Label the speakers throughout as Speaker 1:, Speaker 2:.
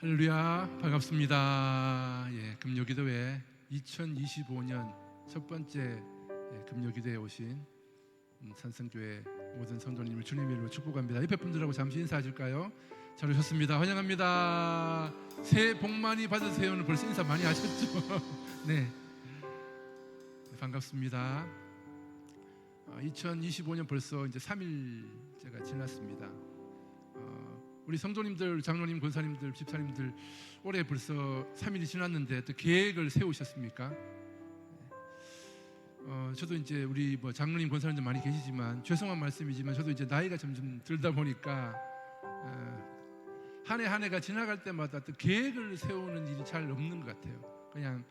Speaker 1: 할렐루야, 반갑습니다. 금요기도회 2025년 첫 번째 금요기도에 오신 산성교회 모든 성도님을 주님의 이름으로 축복합니다. 옆에 분들하고 잠시 인사하실까요? 잘 오셨습니다. 환영합니다. 새해 복 많이 받으세요. 오늘 벌써 인사 많이 하셨죠? 네, 반갑습니다. 2025년 벌써 이제 3일째가 지났습니다. 우리 성도님들, 장로님, 권사님들, 집사님들 올해 벌써 3일이 지났는데 또 계획을 세우셨습니까? 저도 이제 우리 장로님, 권사님들 많이 계시지만 죄송한 말씀이지만 저도 이제 나이가 점점 들다 보니까 한 해 한 해가 지나갈 때마다 또 계획을 세우는 일이 잘 없는 것 같아요. 그냥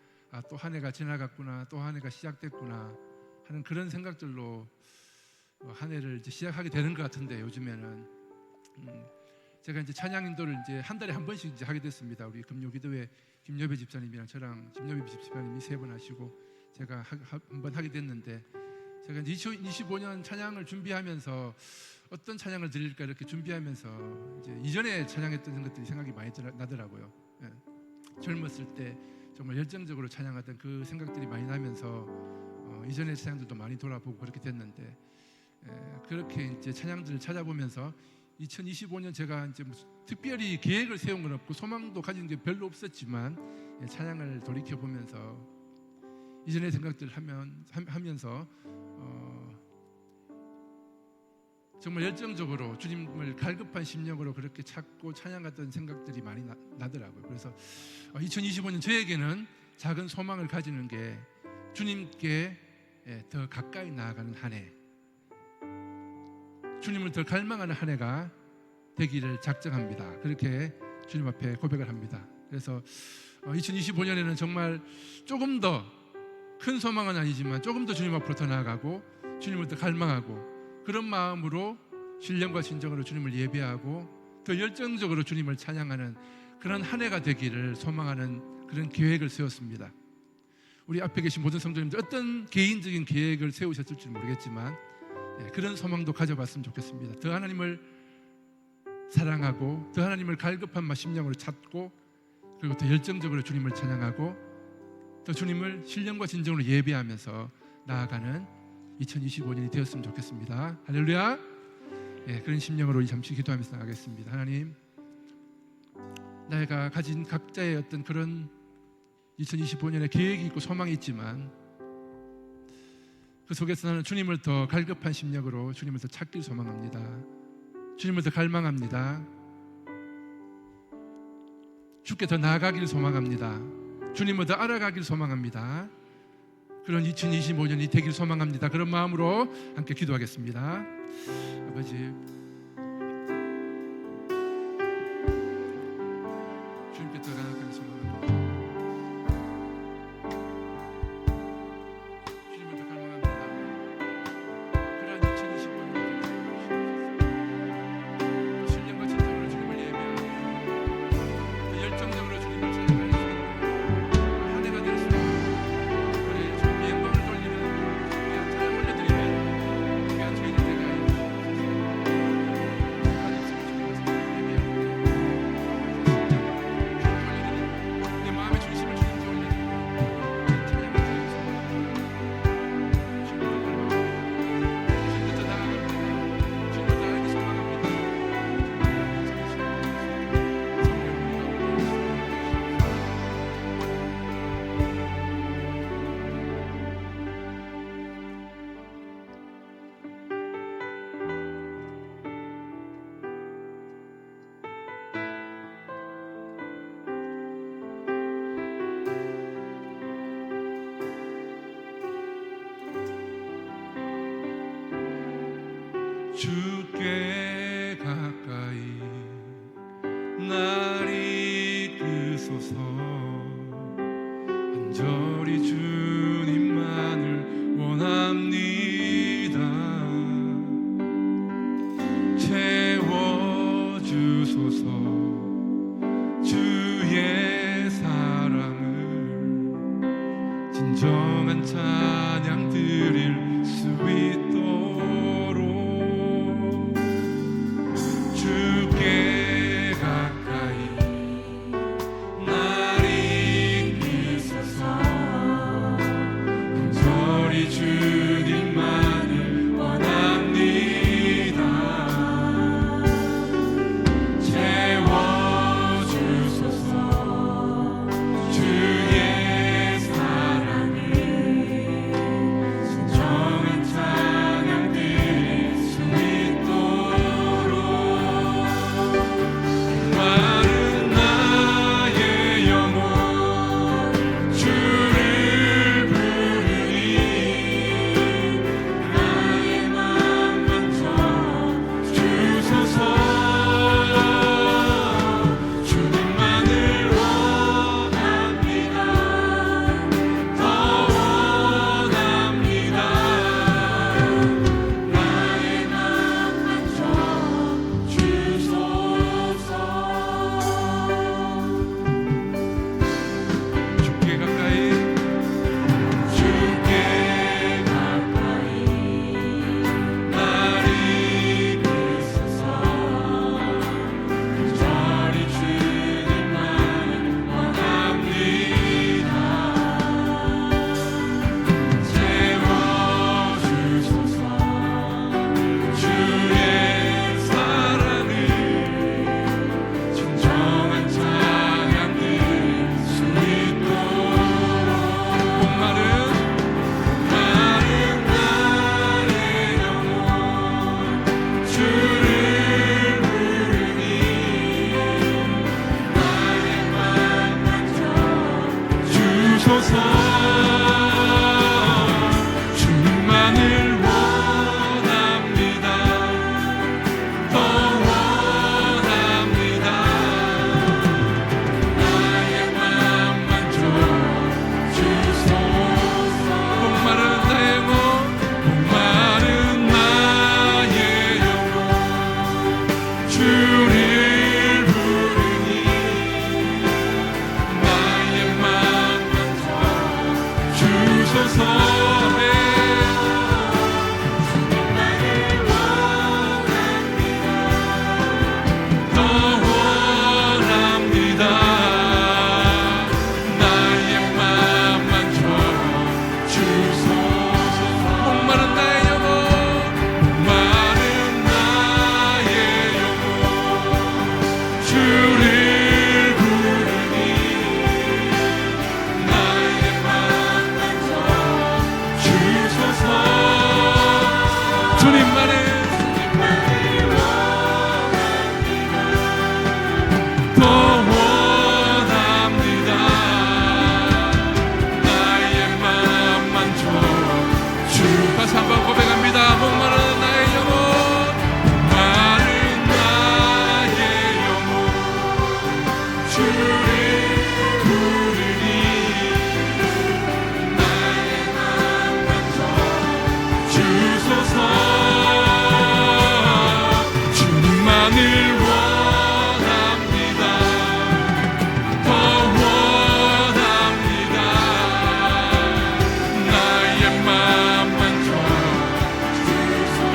Speaker 1: 또 한 해가 지나갔구나, 또 한 해가 시작됐구나 하는 그런 생각들로 한 해를 이제 시작하게 되는 것 같은데 요즘에는 제가 이제 찬양 인도를 이제 한 달에 한 번씩 이제 하게 됐습니다. 우리 금요기도회 김여배 집사님이랑 저랑 김여배 집사님이 3번 하시고 제가 한 번 하게 됐는데 제가 이제 2025년 찬양을 준비하면서 어떤 찬양을 드릴까 이렇게 준비하면서 이제 이전에 찬양했던 것들이 생각이 많이 나더라고요. 젊었을 때 정말 열정적으로 찬양하던 그 생각들이 많이 나면서 이전의 찬양들도 많이 돌아보고 그렇게 됐는데 그렇게 이제 찬양들을 찾아보면서 2025년 제가 이제 특별히 계획을 세운 건 없고 소망도 가진 게 별로 없었지만 찬양을 돌이켜 보면서 이전의 생각들을 하면서 정말 열정적으로 주님을 갈급한 심령으로 그렇게 찾고 찬양했던 생각들이 많이 나더라고요. 그래서 2025년 저에게는 작은 소망을 가지는 게 주님께 더 가까이 나아가는 한 해, 주님을 더 갈망하는 한 해가 되기를 작정합니다. 그렇게 주님 앞에 고백을 합니다. 그래서 2025년에는 정말 조금 더 큰 소망은 아니지만 조금 더 주님 앞으로 더 나아가고 주님을 더 갈망하고 그런 마음으로 신령과 진정으로 주님을 예배하고 더 열정적으로 주님을 찬양하는 그런 한 해가 되기를 소망하는 그런 계획을 세웠습니다. 우리 앞에 계신 모든 성도님들 어떤 개인적인 계획을 세우셨을지 모르겠지만 그런 소망도 가져봤으면 좋겠습니다. 더 하나님을 사랑하고 더 하나님을 갈급한 심령으로 찾고 그리고 더 열정적으로 주님을 찬양하고 더 주님을 신령과 진정으로 예배하면서 나아가는 2025년이 되었으면 좋겠습니다. 할렐루야. 그런 심령으로 잠시 기도하면서 나가겠습니다. 하나님, 내가 가진 각자의 어떤 그런 2025년에 계획이 있고 소망이 있지만 그 속에서 나는 주님을 더 갈급한 심령으로 주님을 더 찾길 소망합니다. 주님을 더 갈망합니다. 주께 더 나아가길 소망합니다. 주님을 더 알아가길 소망합니다. 그런 2025년이 되길 소망합니다. 그런 마음으로 함께 기도하겠습니다. 아버지, 주님께 더 나아가길 소망합니다. 주님을 더 갈망합니다. 그런 2025년이 되길 신령과 진정으로 주님을 예배하고 더 열정적으로 주님을 찬양하는 한 해가 될 수 있는 우리 주님의 영광을 돌리는 찬양 올려드리는 귀한 주인의 내 마음의 중심을 주님께 올려드리는 찬양을 드리는 소망합니다. 주님부터 나아갑니다. 주님부터 알기 소망합니다. 주께 가까이 날 이끄소서. 간절히 주님만을 원합니다. 채워주소서. 주의 사랑을 진정한 찬양 드릴 수 있도록 주께 가까이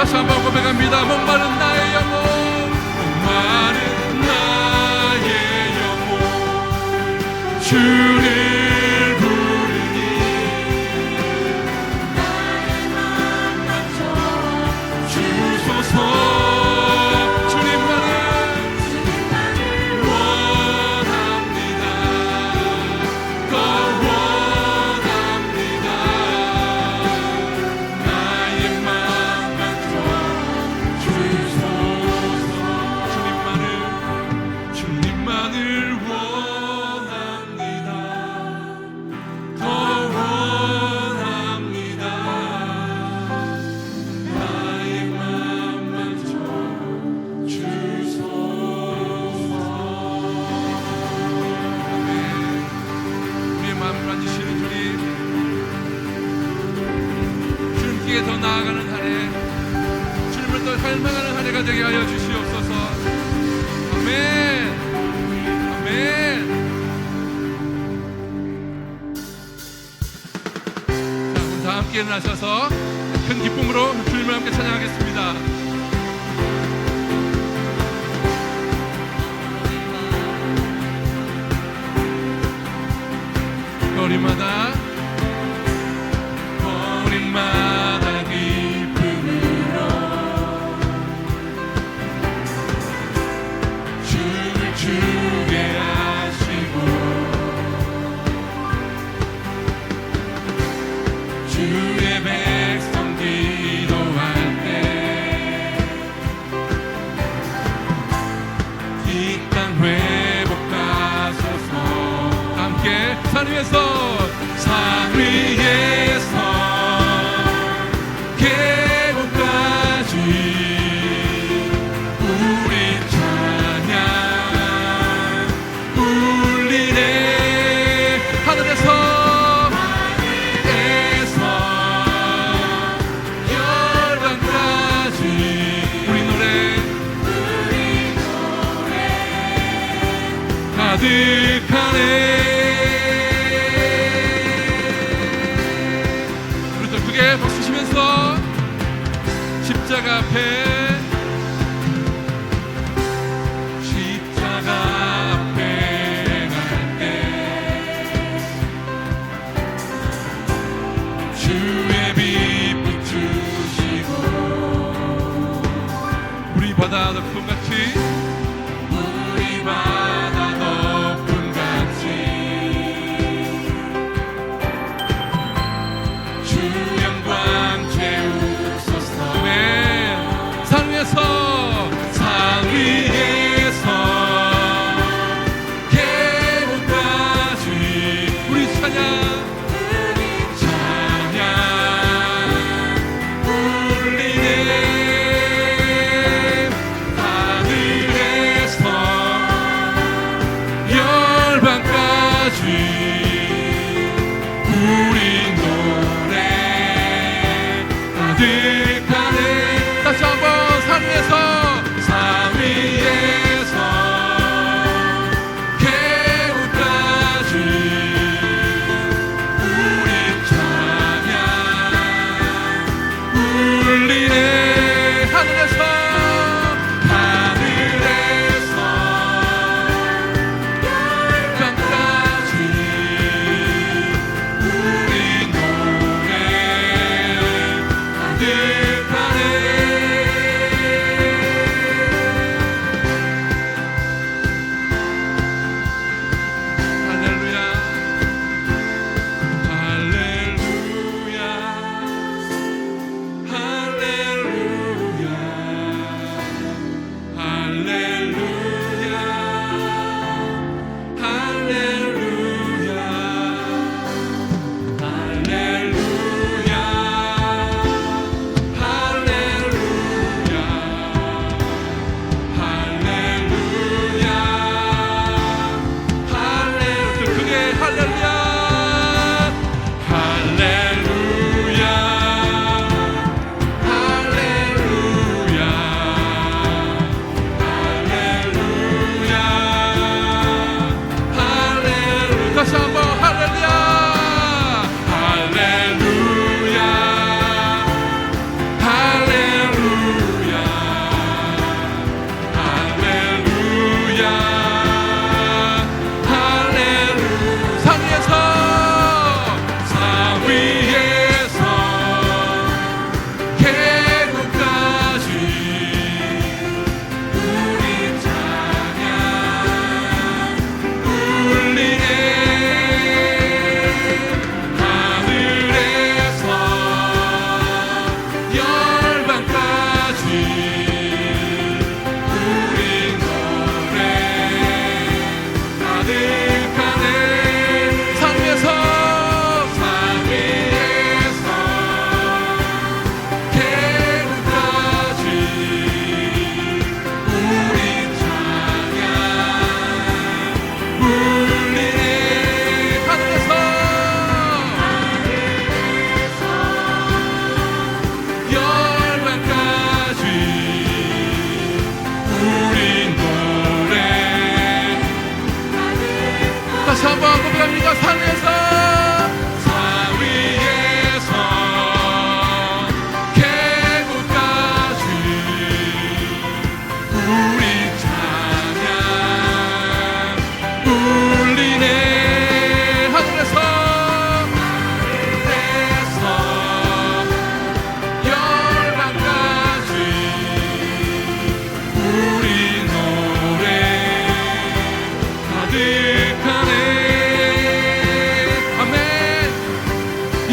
Speaker 1: 다시 한번 고백합니다. 목마른 나의 영혼, 목마른 나의 영혼, 주를 부르니 나의 맘만 주소서. 주님만을 원합니다. 더 원합니다. 나의 맘만 주소서. 주님만을 원합니다. 더 원합니다. 나의 맘만 주소서. 우리의 마음을 만지시는 주님, 주님께 더 나아가는 한 해, 주님을 더 닮아가는 한 해가 되게 하여 주시옵소서. 아멘. 아멘. 자, 우리 다 함께 일어나셔서 큰 기쁨으로 주님을 함께 찬양하겠습니다. 거리마다 기쁨으로 춤을 추게 하시고 주의 백성 기도할 때 이 땅 회복하소서. 함께 산 위에서 계곡까지 우리 찬양 울리네. 하늘에서 열방까지 우리 노래 가득하네. 박수 치면서 십자가 앞에 갈 때 주의 빛 비추시고 우리 바다 덮음같이 산 위에서 계곡까지 우리 찬양 울리네. 하늘에서 열방까지 우리 노래 가득하네. 다시 한번 산 위에서 계곡까지 우리 찬양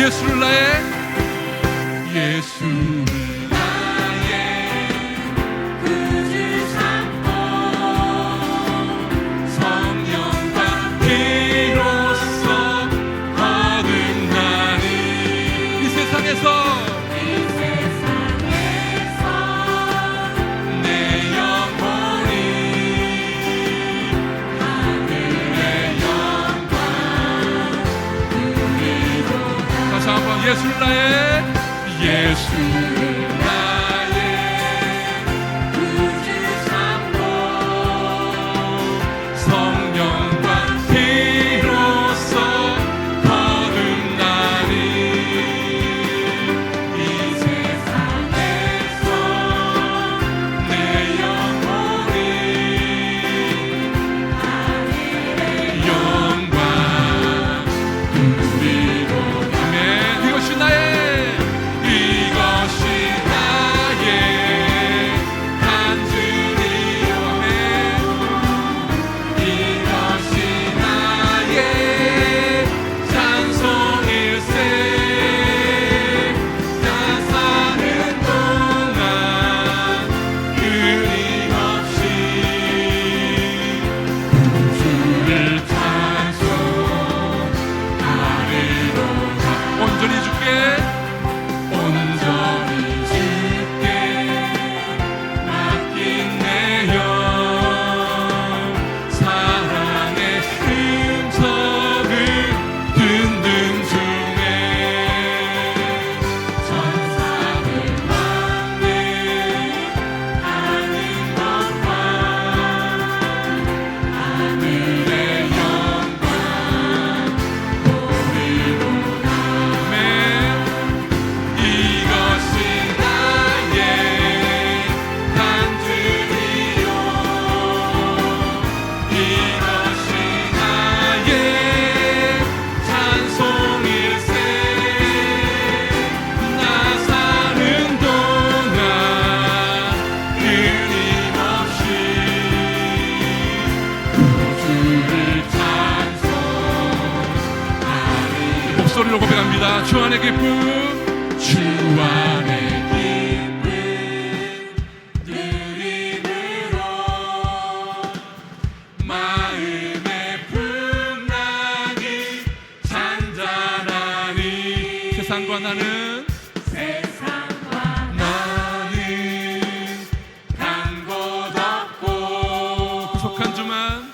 Speaker 1: 예수를 나의 예수를 나의 구주 삼고 성령과 피로써 거듭나니 이 세상에서 내 영혼이 하늘의 영광 누리도다. 다시 한번 예수를 나의 구주 삼고 성령과 피로써 거듭나니 이 세상에서 내 영혼이 하늘의 영광 누리도다. 아멘. 이것이 나의 목소리로 고백합니다. 주 안의 기쁨, 주 안의 기쁨 누림으로 마음의 풍랑이 잔잔하니 세상과 나는 간 곳 없고 구속한 주만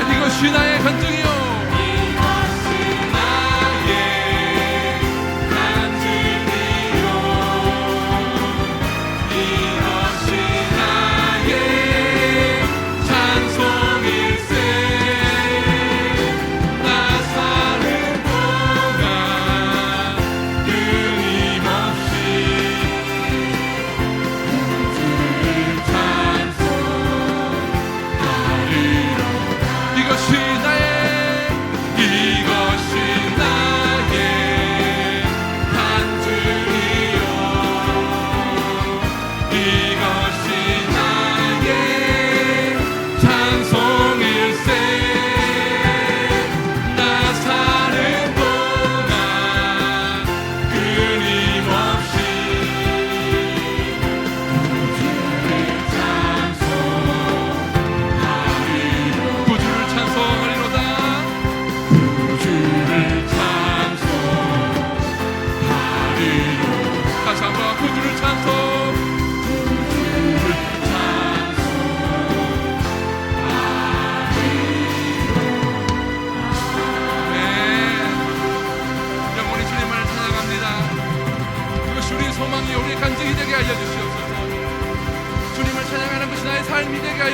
Speaker 1: 이것이 나의 간증이요 이것이 나의 간증이요 이것이 나의 찬송일세 나 사는 동안 끊임없이 주를 찬송하리로다. 이것이 나의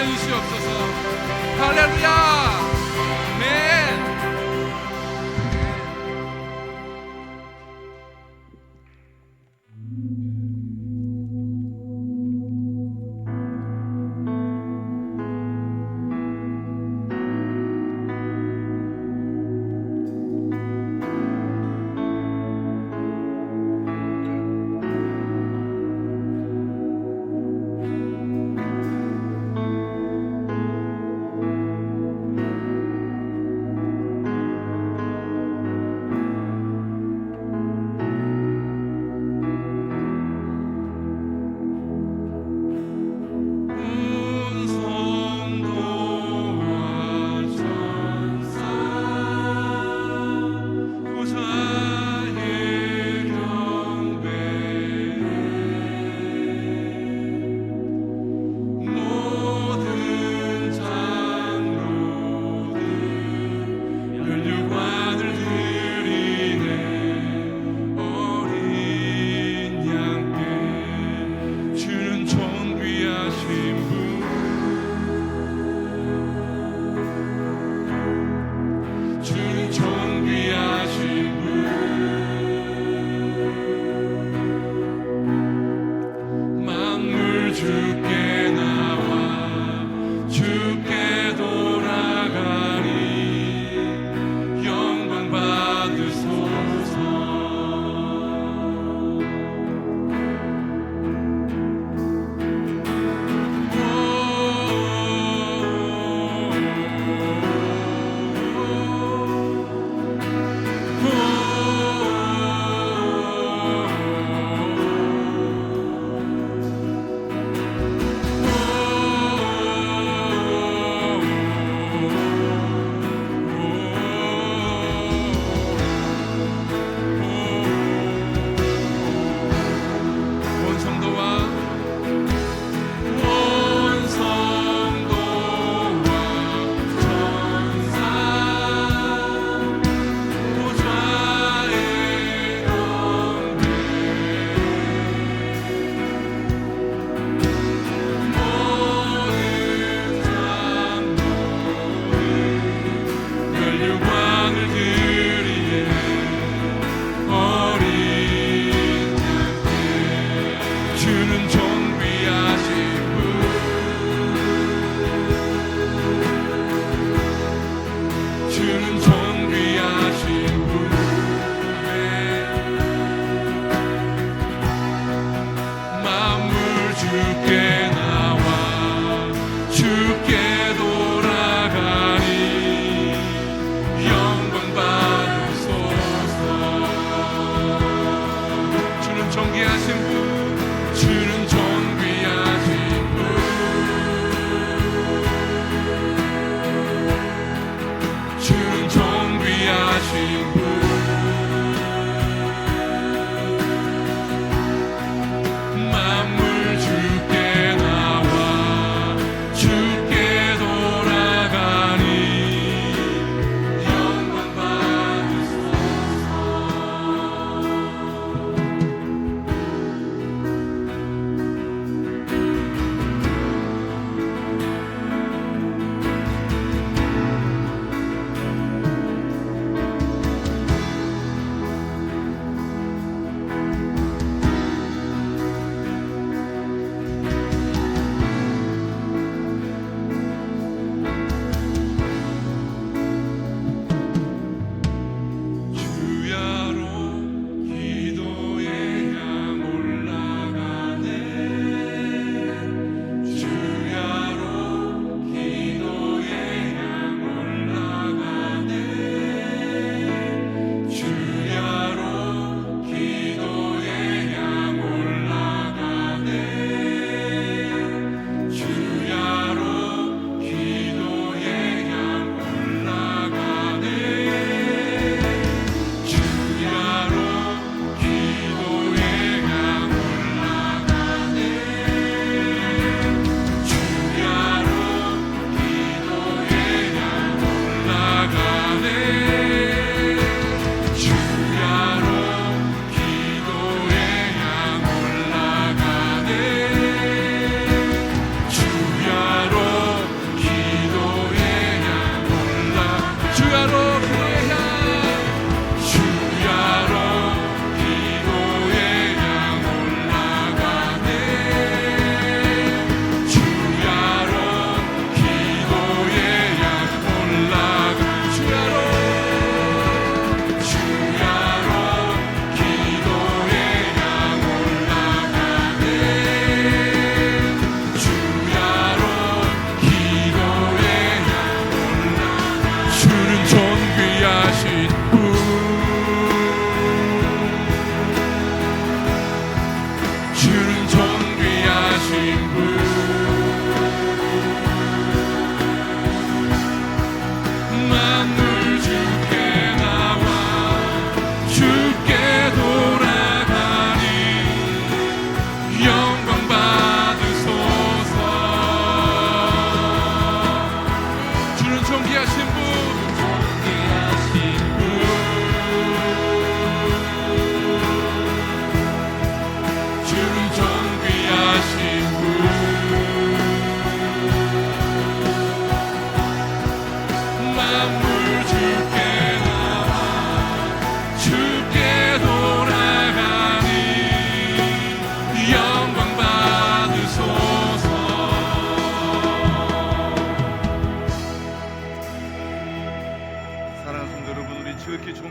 Speaker 1: 하여 주시옵소서. 할렐루야. 아멘.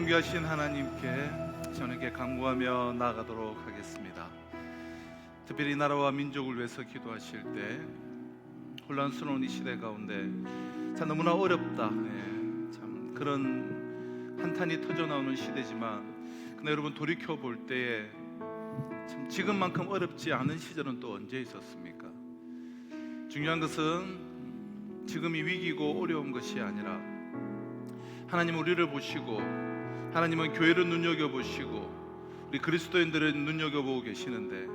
Speaker 2: 존귀하신 하나님께 저녁에 간구하며 나아가도록 하겠습니다. 특별히 나라와 민족을 위해서 기도하실 때 혼란스러운 이 시대 가운데 참 너무나 어렵다, 참 그런 한탄이 터져나오는 시대지만, 근데 여러분 돌이켜 볼 때에 참 지금만큼 어렵지 않은 시절은 또 언제 있었습니까? 중요한 것은 지금이 위기고 어려운 것이 아니라 하나님은 우리를 보시고, 하나님은 교회를 눈여겨보시고 우리 그리스도인들을 눈여겨보고 계시는데,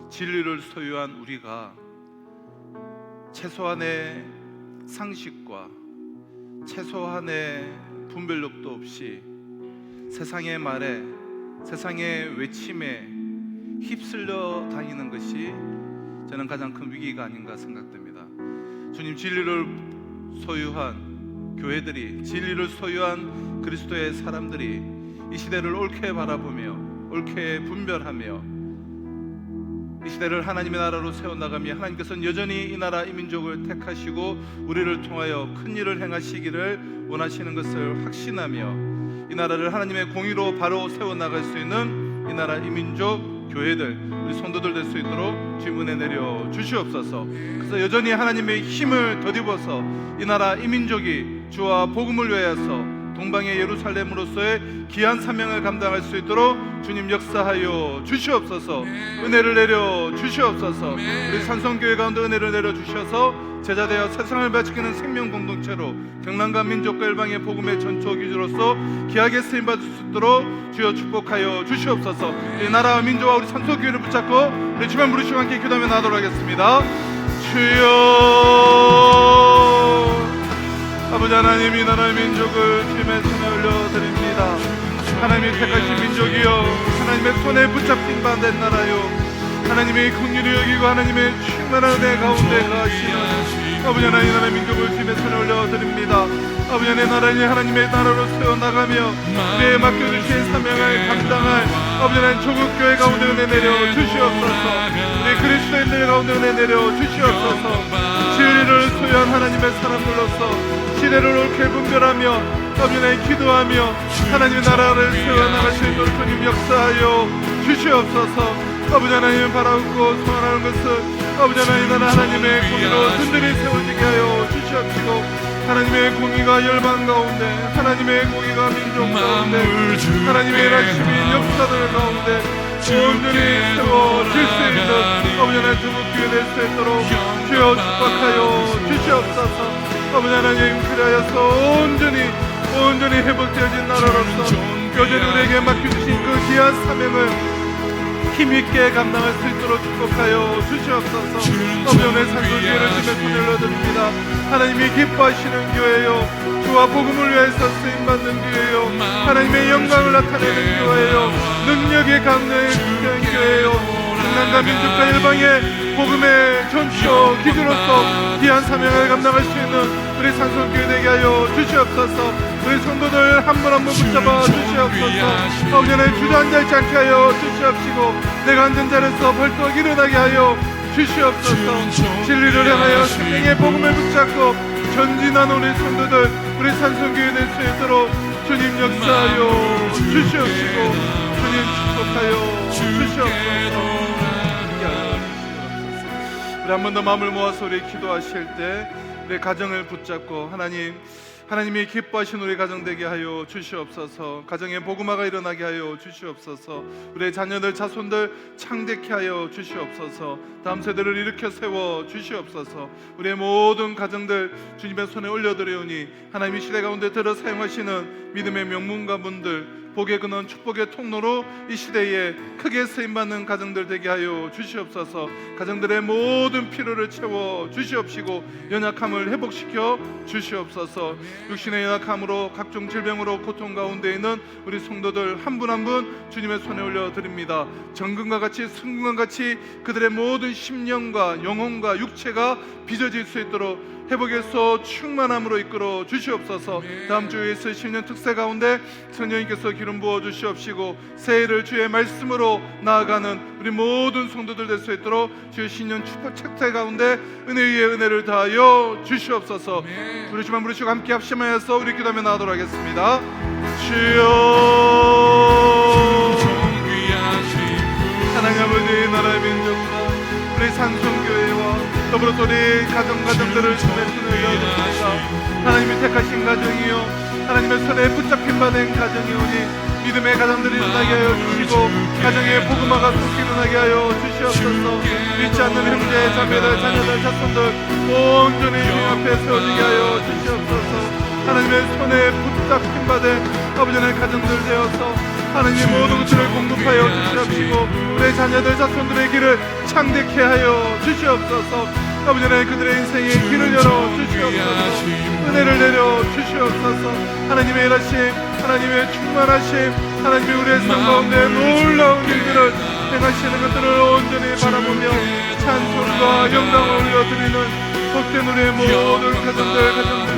Speaker 2: 진리를 소유한 우리가 최소한의 상식과 최소한의 분별력도 없이 세상의 말에, 세상의 외침에 휩쓸려 다니는 것이 저는 가장 큰 위기가 아닌가 생각됩니다. 주님, 진리를 소유한 교회들이, 진리를 소유한 그리스도의 사람들이 이 시대를 옳게 바라보며 옳게 분별하며 이 시대를 하나님의 나라로 세워나가며, 하나님께서는 여전히 이 나라 이 민족을 택하시고 우리를 통하여 큰 일을 행하시기를 원하시는 것을 확신하며 이 나라를 하나님의 공의로 바로 세워나갈 수 있는 이 나라 이 민족 교회들, 우리 성도들 될 수 있도록 주님 은혜 내려 주시옵소서. 그래서 여전히 하나님의 힘을 덧입어서 이 나라 이 민족이 주와 복음을 위하여서 동방의 예루살렘으로서의 귀한 사명을 감당할 수 있도록 주님 역사하여 주시옵소서. 은혜를 내려 주시옵소서. 우리 산성교회 가운데 은혜를 내려 주셔서 제자되어 세상을 바치는 생명 공동체로 경남과 민족과 일방의 복음의 전초 기주로서 귀하게 쓰임받을 수 있도록 주여 축복하여 주시옵소서. 우리 나라와 민족과 우리 산성교회를 붙잡고 우리 주만 부르시고 함께 기도하며 나아가도록 하겠습니다. 주여, 아버지 하나님, 이 나라의 민족을 주님의 손에 올려드립니다. 하나님이 택하신 민족이여, 하나님의 손에 붙잡힌 바 된 나라요, 하나님의 긍휼을 여기고 하나님의 충만한 은혜 가운데 가시는 아버지 하나님, 이 나라의 민족을 주님의 손에 올려드립니다. 아버지 하나님, 나라를 하나님의 나라로 세워나가며 우리의 맡겨주신 사명을 감당할 아버지 하나님 조국교회 가운데 은혜 내려 주시옵소서. 우리 그리스도인들 가운데 은혜 내려 주시옵소서. 진리를 소유한 하나님의 사람들로서 시대를 옳게 분별하며 아버지 하나님 기도하며 하나님의 나라를 세워나갈 수 있도록 주님 역사하여 주시옵소서. 아버지 하나님, 바라고 소원하는 것은 아버지 하나님, 나라 하나님의 공의로 든든히 세워지게 하여 주시옵시고, 하나님의 공의가 열방 가운데, 하나님의 공의가 민족 가운데, 하나님의 일하심이 역사들 가운데 온전히 세워질 수 있는 아버지 하나님 조국교회 될 수 있도록 주여 축복하여 주시옵소서. 아버지 하나님, 그리하여서 온전히 회복되어진 나라로서 여전히 우리에게 맡겨주신 그 귀한 사명을 힘있게 감당할 수 있도록 축복하여 주시옵소서. 아버지의 산소교회를 주님의 손에 올려드립니다. 하나님이 기뻐하시는 교회요, 주와 복음을 위해서 쓰임받는 교회요, 하나님의 영광을 나타내는 교회요, 능력의 강력한 교회요, 강남과 민족과 일방의 복음의 전초 기준으로서 귀한 사명을 감당할 수 있는 우리 산성교회 되게 하여 주시옵소서. 우리 성도들 한 분 한 분 붙잡아 주시옵소서. 아버지 하나님, 주저앉아있지 않게 하여 주시옵시고 내가 앉은 자리에서 벌떡 일어나게 하여 주시옵소서. 진리를 향하여 생명의 복음을 붙잡고 전진한 우리 성도들, 우리 산성교회 될 수 있도록 주님 역사하여 주시옵시고 주님 축복하여 주시옵소서. 우리 한 번 더 마음을 모아서 우리 기도하실 때 우리 가정을 붙잡고 하나님이 기뻐하신 우리 가정 되게 하여 주시옵소서. 가정에 복음화가 일어나게 하여 주시옵소서. 우리의 자녀들 자손들 창대케 하여 주시옵소서. 다음 세대를 일으켜 세워 주시옵소서. 우리의 모든 가정들 주님의 손에 올려드리오니 하나님이 시대 가운데 들어 사용하시는 믿음의 명문가분들, 복의 근원 축복의 통로로 이 시대에 크게 쓰임받는 가정들 되게 하여 주시옵소서. 가정들의 모든 필요를 채워 주시옵시고 연약함을 회복시켜 주시옵소서. 육신의 연약함으로 각종 질병으로 고통 가운데 있는 우리 성도들 한 분 한 분 주님의 손에 올려드립니다. 정금과 같이 승금과 같이 그들의 모든 심령과 영혼과 육체가 빚어질 수 있도록 회복에서 충만함으로 이끌어 주시옵소서. 다음 주에 있을 신년 특세 가운데 성령님께서 기름 부어 주시옵시고 새해를 주의 말씀으로 나아가는 우리 모든 성도들 될 수 있도록 주의 신년 축복 특세 가운데 은혜 위에 은혜를 다하여 주시옵소서. 우리 주만 부르시고 함께 합심하여서 우리 기도하며 나아가도록 하겠습니다. 주여. 하나님 아버지, 나라의 민족과 우리 산성교회와 더불어 우리 가정들을 주의 손에 올려드립니다. 하나님이 택하신 가정이요 하나님의 손에 붙잡힌 바된 가정이오니 믿음의 가정들이 일어나게 하여 주시고 가정에 복음화가 쏟기 일어나게 하여 주시옵소서. 믿지 않는 형제 자매들 자녀들 자손들 온전히 주님 앞에 세워지게 하여 주시옵소서. 하나님의 손에 붙잡힌 바된 아버지 하나님의 가정들 되어서 하나님의 모든 것들을 공급하여 주시옵시고 우리 자녀들 자손들의 길을 창대케 하여 주시옵소서. 아버지 하나님 그들의 인생에 길을 열어 주시옵소서. 은혜를 내려 주시옵소서. 하나님의 일하심 하나님의 충만하심 하나님의 우리의 삶 가운데 놀라운 일들을 행하시는 것들을 온전히 바라보며 찬송과 영광을 올려드리는 복된 우리의 모든 가정들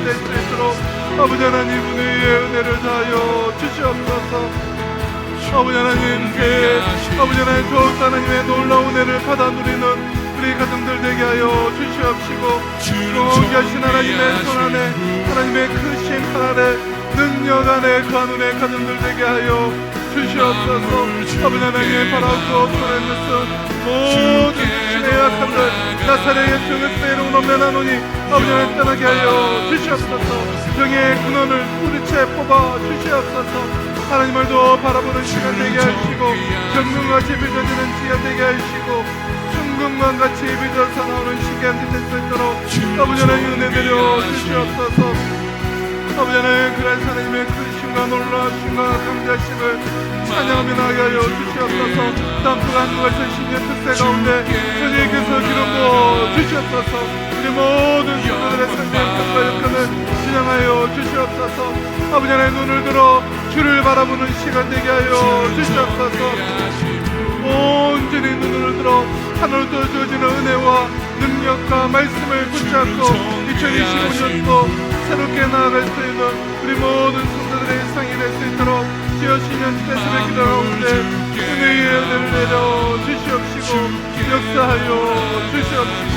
Speaker 2: 될 수 있도록 아버지 하나님 은혜의 은혜를 다하여 주시옵소서. 아버지 하나님 아버지 하나님 더욱 하나님의 놀라운 은혜를 받아 누리는 우리 가정들 되게 하여 주시옵시고 존귀하신 하나님의 손 안에 하나님의 크신 팔 아래 능력 안에 거한 우리의 가정들 되게 하여 주시옵소서. 아버지 하나님의 바라고 손에 넣은 모든 신의 약함들 나사렛 예수 그리스도의 이름으로 면하노니 아버지 하나님 떠나게 하여 주시옵소서. 병의 근원을 뿌리채 뽑아 주시옵소서. 하나님을 더 바라보는 시간 되게 하시고 정금같이 빚어지는 시간 되게 하시고 충금과 같이 빚어서 나오는 시간 될 수 있도록 아버지 하나님 은혜 내려 주시옵소서. 아버지 하나님 그런 하나님의 크심과 놀라우심과 강자심을 찬양하며 나가게 하여 주시옵소서. 다음 주간 주가신 신년 특세 가운데 주님께서 기름 부어 주시옵소서. 우리 모든 성도들의 삶의 뜻과 역할을 진행하여 주시옵소서. 아버지 하나님 눈을 들어 주를 바라보는 시간 되게 하여 주시옵소서. 온전히 눈을 들어 하늘로 주어지는 은혜와 능력과 말씀을 붙잡고 2025년도 새롭게 나아갈 수 있는 우리 모든 성도들의 일상이 될 수 있도록 주여 신년 특별의 기도 가운데 은혜의 은혜를 내려 주시옵시고 역사하여 주시옵시고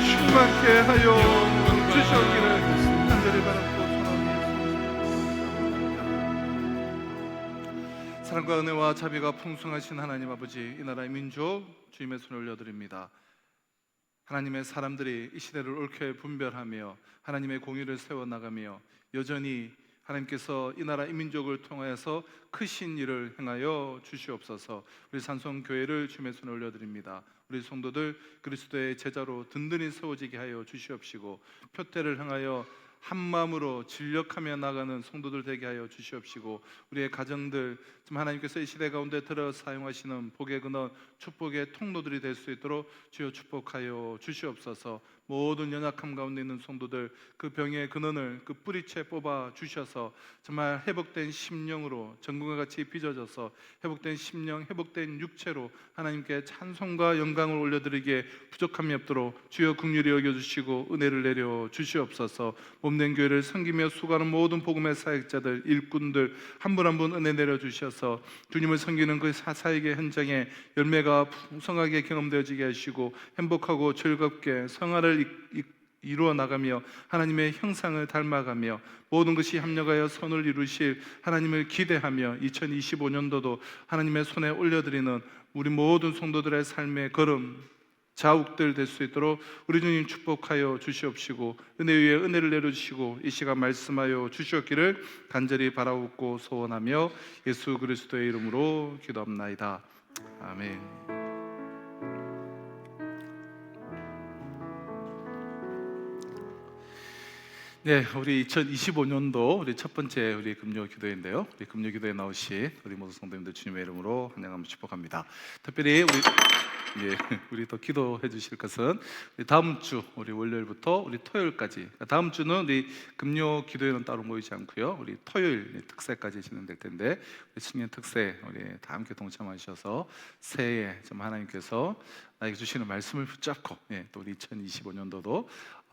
Speaker 2: 충만케 하여 주시옵기를 간절히 바랍니다. 사랑과 은혜와 자비가 풍성하신 하나님 아버지, 이 나라의 민족 주님의 손을 올려드립니다. 하나님의 사람들이 이 시대를 옳게 분별하며 하나님의 공의를 세워나가며 여전히 하나님께서 이 나라 이 민족을 통하여서 크신 일을 행하여 주시옵소서. 우리 산성교회를 주님의 손에 올려드립니다. 우리 성도들 그리스도의 제자로 든든히 세워지게 하여 주시옵시고 표태를 향하여 한 마음으로 진력하며 나가는 성도들 되게 하여 주시옵시고 우리의 가정들 좀 하나님께서 이 시대 가운데 들어 사용하시는 복의 근원 축복의 통로들이 될 수 있도록 주여 축복하여 주시옵소서. 모든 연약함 가운데 있는 성도들 그 병의 근원을 그 뿌리채 뽑아 주셔서 정말 회복된 심령으로 전gun과 같이 빚어져서 회복된 심령 회복된 육체로 하나님께 찬송과 영광을 올려드리기에 부족함이 없도록 주여 긍휼히 여겨주시고 은혜를 내려 주시옵소서. 몸된 교회를 섬기며 수고하는 모든 복음의 사역자들 일꾼들 한 분 한 분 은혜 내려 주셔서 주님을 섬기는 그 사역의 현장에 열매가 풍성하게 경험되어지게 하시고 행복하고 즐겁게 성화를 이루어 나가며 하나님의 형상을 닮아가며 모든 것이 합력하여 선을 이루실 하나님을 기대하며 2025년도도 하나님의 손에 올려드리는 우리 모든 성도들의 삶의 걸음 자욱들 될 수 있도록 우리 주님 축복하여 주시옵시고 은혜 위에 은혜를 내려주시고 이 시간 말씀하여 주시옵기를 간절히 바라옵고 소원하며 예수 그리스도의 이름으로 기도합나이다. 아멘. 네, 우리 2025년도 우리 첫 번째 우리 금요 기도인데요. 우리 금요 기도에 나오신 우리 모든 성도님들 주님의 이름으로 환영하며 축복합니다. 특별히 우리 또 기도해 주실 것은 다음 주 우리 월요일부터 우리 토요일까지 다음 주는 우리 금요 기도회는 따로 모이지 않고요. 우리 토요일 특세까지 진행될 텐데 우리青年 특세 우리 다 함께 동참하셔서 새해에 좀 하나님께서 나에게 주시는 말씀을 붙잡고 또 우리 2025년도도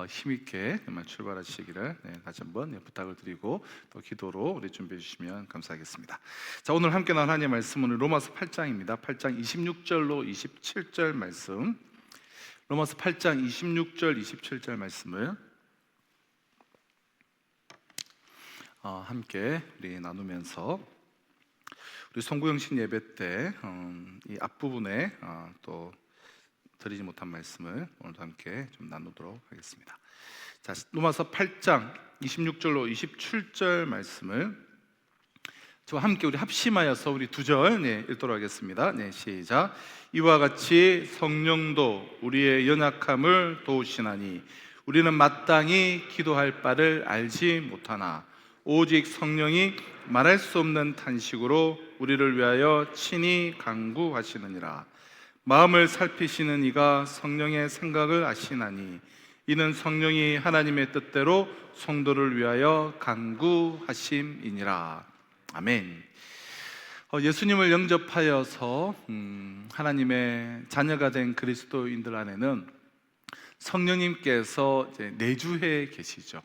Speaker 2: 힘있게 정말 출발하시기를 다시 한번 부탁을 드리고 또 기도로 우리 준비해 주시면 감사하겠습니다. 자, 오늘 함께 나눈 하나님의 말씀은 로마서 8장입니다. 8장 26절로 27절 말씀. 로마서 8장 26절 27절 말씀을 함께 우리 나누면서 우리 송구영신 예배 때 이 앞부분에 또 드리지 못한 말씀을 오늘도 함께 좀 나누도록 하겠습니다. 자, 로마서 8장 26절로 27절 말씀을 저와 함께 우리 합심하여서 우리 두 절 읽도록 하겠습니다. 시작. 이와 같이 성령도 우리의 연약함을 도우시나니 우리는 마땅히 기도할 바를 알지 못하나 오직 성령이 말할 수 없는 탄식으로 우리를 위하여 친히 간구하시느니라. 마음을 살피시는 이가 성령의 생각을 아시나니 이는 성령이 하나님의 뜻대로 성도를 위하여 간구하심이니라. 아멘. 예수님을 영접하여서 하나님의 자녀가 된 그리스도인들 안에는 성령님께서 이제 내주해 계시죠.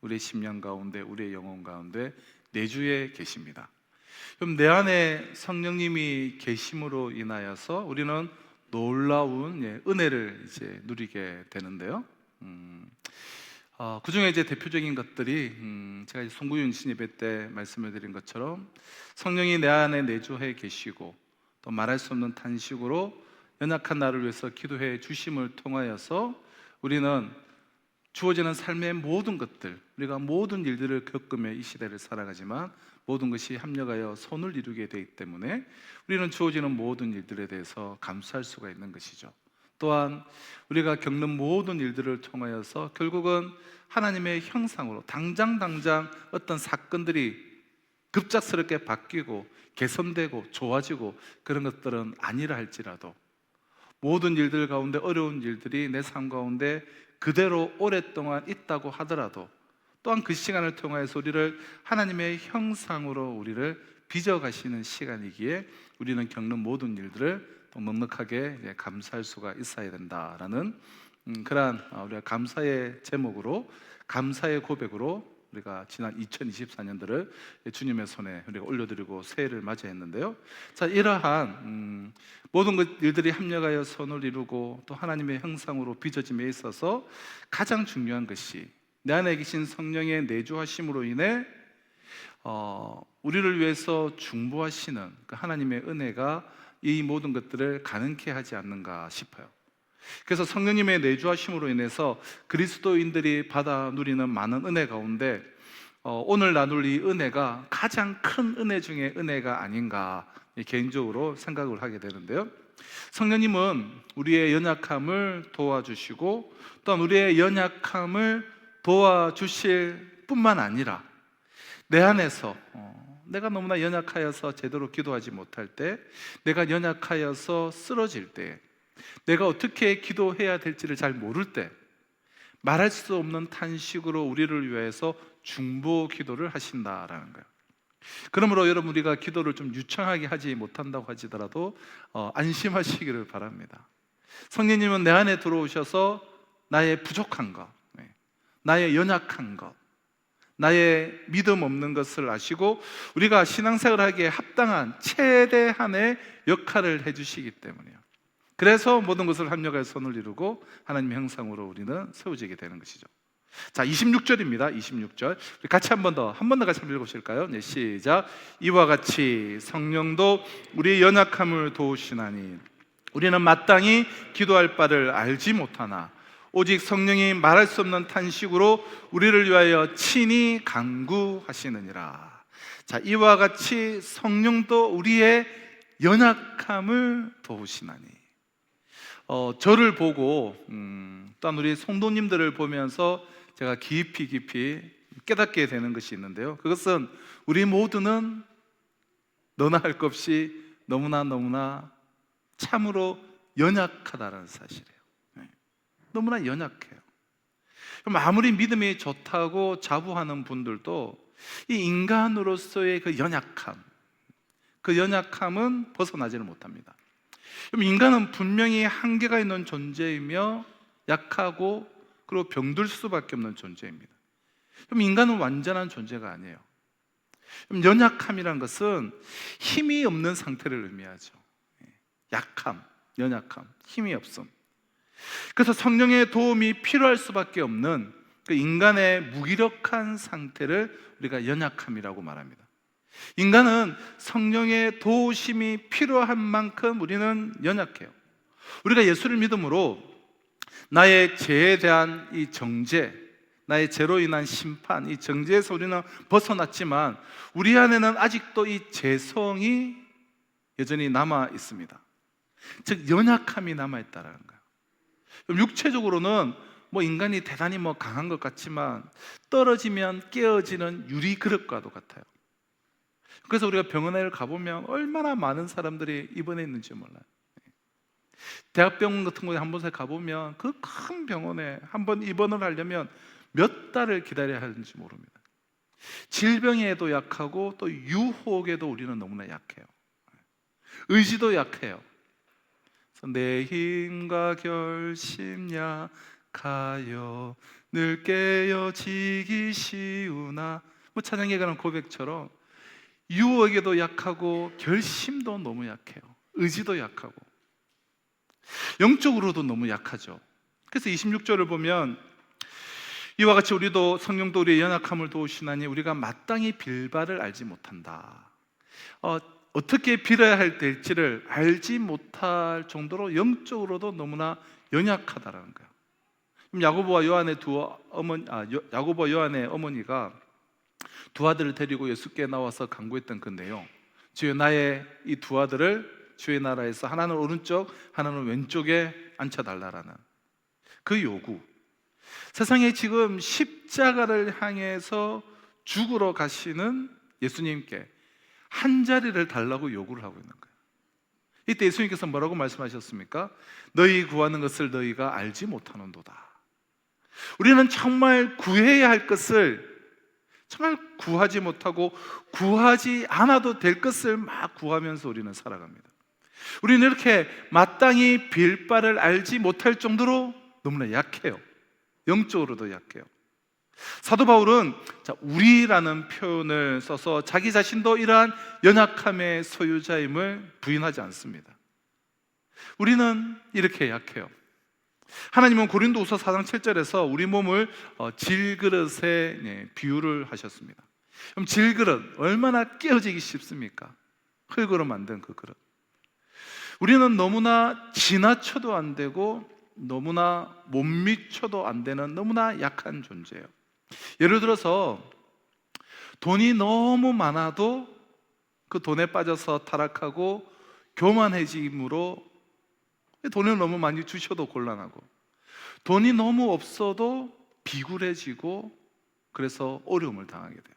Speaker 2: 우리의 심령 가운데, 우리의 영혼 가운데 내주해 계십니다. 그럼 내 안에 성령님이 계심으로 인하여서 우리는 놀라운 은혜를 이제 누리게 되는데요. 그 중에 이제 대표적인 것들이 제가 송구윤신 예배 때 말씀을 드린 것처럼 성령이 내 안에 내주해 계시고 또 말할 수 없는 탄식으로 연약한 나를 위해서 기도해 주심을 통하여서 우리는 주어지는 삶의 모든 것들, 우리가 모든 일들을 겪으며 이 시대를 살아가지만 모든 것이 합력하여 선을 이루게 되기 때문에 우리는 주어지는 모든 일들에 대해서 감사할 수가 있는 것이죠. 또한 우리가 겪는 모든 일들을 통하여서 결국은 하나님의 형상으로 당장 어떤 사건들이 급작스럽게 바뀌고 개선되고 좋아지고 그런 것들은 아니라 할지라도 모든 일들 가운데 어려운 일들이 내 삶 가운데 그대로 오랫동안 있다고 하더라도 또한 그 시간을 통해서 우리를 하나님의 형상으로 우리를 빚어가시는 시간이기에 우리는 겪는 모든 일들을 또 넉넉하게 감사할 수가 있어야 된다라는 그러한 우리가 감사의 제목으로, 감사의 고백으로 우리가 지난 2024년도를 주님의 손에 우리가 올려드리고 새해를 맞이했는데요. 자, 이러한 모든 일들이 합력하여 선을 이루고 또 하나님의 형상으로 빚어짐에 있어서 가장 중요한 것이 내 안에 계신 성령의 내주하심으로 인해 우리를 위해서 중보하시는 그 하나님의 은혜가 이 모든 것들을 가능케 하지 않는가 싶어요. 그래서 성령님의 내주하심으로 인해서 그리스도인들이 받아 누리는 많은 은혜 가운데 오늘 나눌 이 은혜가 가장 큰 은혜 중에 은혜가 아닌가 개인적으로 생각을 하게 되는데요. 성령님은 우리의 연약함을 도와주시고 또한 우리의 연약함을 도와주실 뿐만 아니라 내 안에서 내가 너무나 연약하여서 제대로 기도하지 못할 때, 내가 연약하여서 쓰러질 때, 내가 어떻게 기도해야 될지를 잘 모를 때 말할 수 없는 탄식으로 우리를 위해서 중보 기도를 하신다라는 거예요. 그러므로 여러분, 우리가 기도를 좀 유창하게 하지 못한다고 하시더라도 안심하시기를 바랍니다. 성령님은 내 안에 들어오셔서 나의 부족한 것, 나의 연약한 것, 나의 믿음 없는 것을 아시고 우리가 신앙생활하기에 합당한 최대한의 역할을 해주시기 때문이에요. 그래서 모든 것을 합력하여 선을 이루고 하나님의 형상으로 우리는 세워지게 되는 것이죠. 자, 26절입니다. 26절 우리 같이 한 번 더 같이 한번 읽어보실까요? 시작. 이와 같이 성령도 우리의 연약함을 도우시나니 우리는 마땅히 기도할 바를 알지 못하나 오직 성령이 말할 수 없는 탄식으로 우리를 위하여 친히 간구하시느니라. 자, 이와 같이 성령도 우리의 연약함을 도우시나니. 저를 보고 또한 우리 성도님들을 보면서 제가 깊이 깨닫게 되는 것이 있는데요. 그것은 우리 모두는 너나 할 것 없이 너무나 참으로 연약하다는 사실이에요. 너무나 연약해요. 그럼 아무리 믿음이 좋다고 자부하는 분들도 이 인간으로서의 그 연약함은 벗어나지를 못합니다. 그럼 인간은 분명히 한계가 있는 존재이며 약하고 그리고 병들 수밖에 없는 존재입니다. 그럼 인간은 완전한 존재가 아니에요. 그럼 연약함이란 것은 힘이 없는 상태를 의미하죠. 약함, 연약함, 힘이 없음. 그래서 성령의 도움이 필요할 수밖에 없는 그 인간의 무기력한 상태를 우리가 연약함이라고 말합니다. 인간은 성령의 도우심이 필요한 만큼 우리는 연약해요. 우리가 예수를 믿음으로 나의 죄에 대한 이 정죄, 나의 죄로 인한 심판, 이 정죄에서 우리는 벗어났지만 우리 안에는 아직도 이 죄성이 여전히 남아 있습니다. 즉 연약함이 남아 있다라는 거예요. 육체적으로는 인간이 대단히 강한 것 같지만 떨어지면 깨어지는 유리 그릇과도 같아요. 그래서 우리가 병원에 가보면 얼마나 많은 사람들이 입원해 있는지 몰라요. 대학병원 같은 곳에 한 번씩 가보면 그 큰 병원에 한 번 입원을 하려면 몇 달을 기다려야 하는지 모릅니다. 질병에도 약하고 또 유혹에도 우리는 너무나 약해요. 의지도 약해요. 그래서 내 힘과 결심 약하여 늘 깨어지기 쉬우나 찬양에 관한 고백처럼 유혹에도 약하고 결심도 너무 약해요. 의지도 약하고 영적으로도 너무 약하죠. 그래서 26절을 보면 이와 같이 우리도 성령도 우리의 연약함을 도우시나니 우리가 마땅히 빌 바를 알지 못한다. 어떻게 빌어야 될지를 알지 못할 정도로 영적으로도 너무나 연약하다라는 거예요. 야고보와 요한의 어머니가 두 아들을 데리고 예수께 나와서 간구했던 그 내용, 주여 나의 이 두 아들을 주의 나라에서 하나는 오른쪽 하나는 왼쪽에 앉혀달라라는 그 요구. 세상에 지금 십자가를 향해서 죽으러 가시는 예수님께 한 자리를 달라고 요구를 하고 있는 거예요. 이때 예수님께서 뭐라고 말씀하셨습니까? 너희 구하는 것을 너희가 알지 못하는도다. 우리는 정말 구해야 할 것을 정말 구하지 못하고 구하지 않아도 될 것을 막 구하면서 우리는 살아갑니다. 우리는 이렇게 마땅히 빌 바를 알지 못할 정도로 너무나 약해요. 영적으로도 약해요. 사도 바울은 우리라는 표현을 써서 자기 자신도 이러한 연약함의 소유자임을 부인하지 않습니다. 우리는 이렇게 약해요. 하나님은 고린도후서 4장 7절에서 우리 몸을 질그릇에 비유를 하셨습니다. 그럼 질그릇 얼마나 깨어지기 쉽습니까? 흙으로 만든 그 그릇. 우리는 너무나 지나쳐도 안 되고 너무나 못 미쳐도 안 되는 너무나 약한 존재예요. 예를 들어서 돈이 너무 많아도 그 돈에 빠져서 타락하고 교만해짐으로 돈을 너무 많이 주셔도 곤란하고, 돈이 너무 없어도 비굴해지고 그래서 어려움을 당하게 돼요.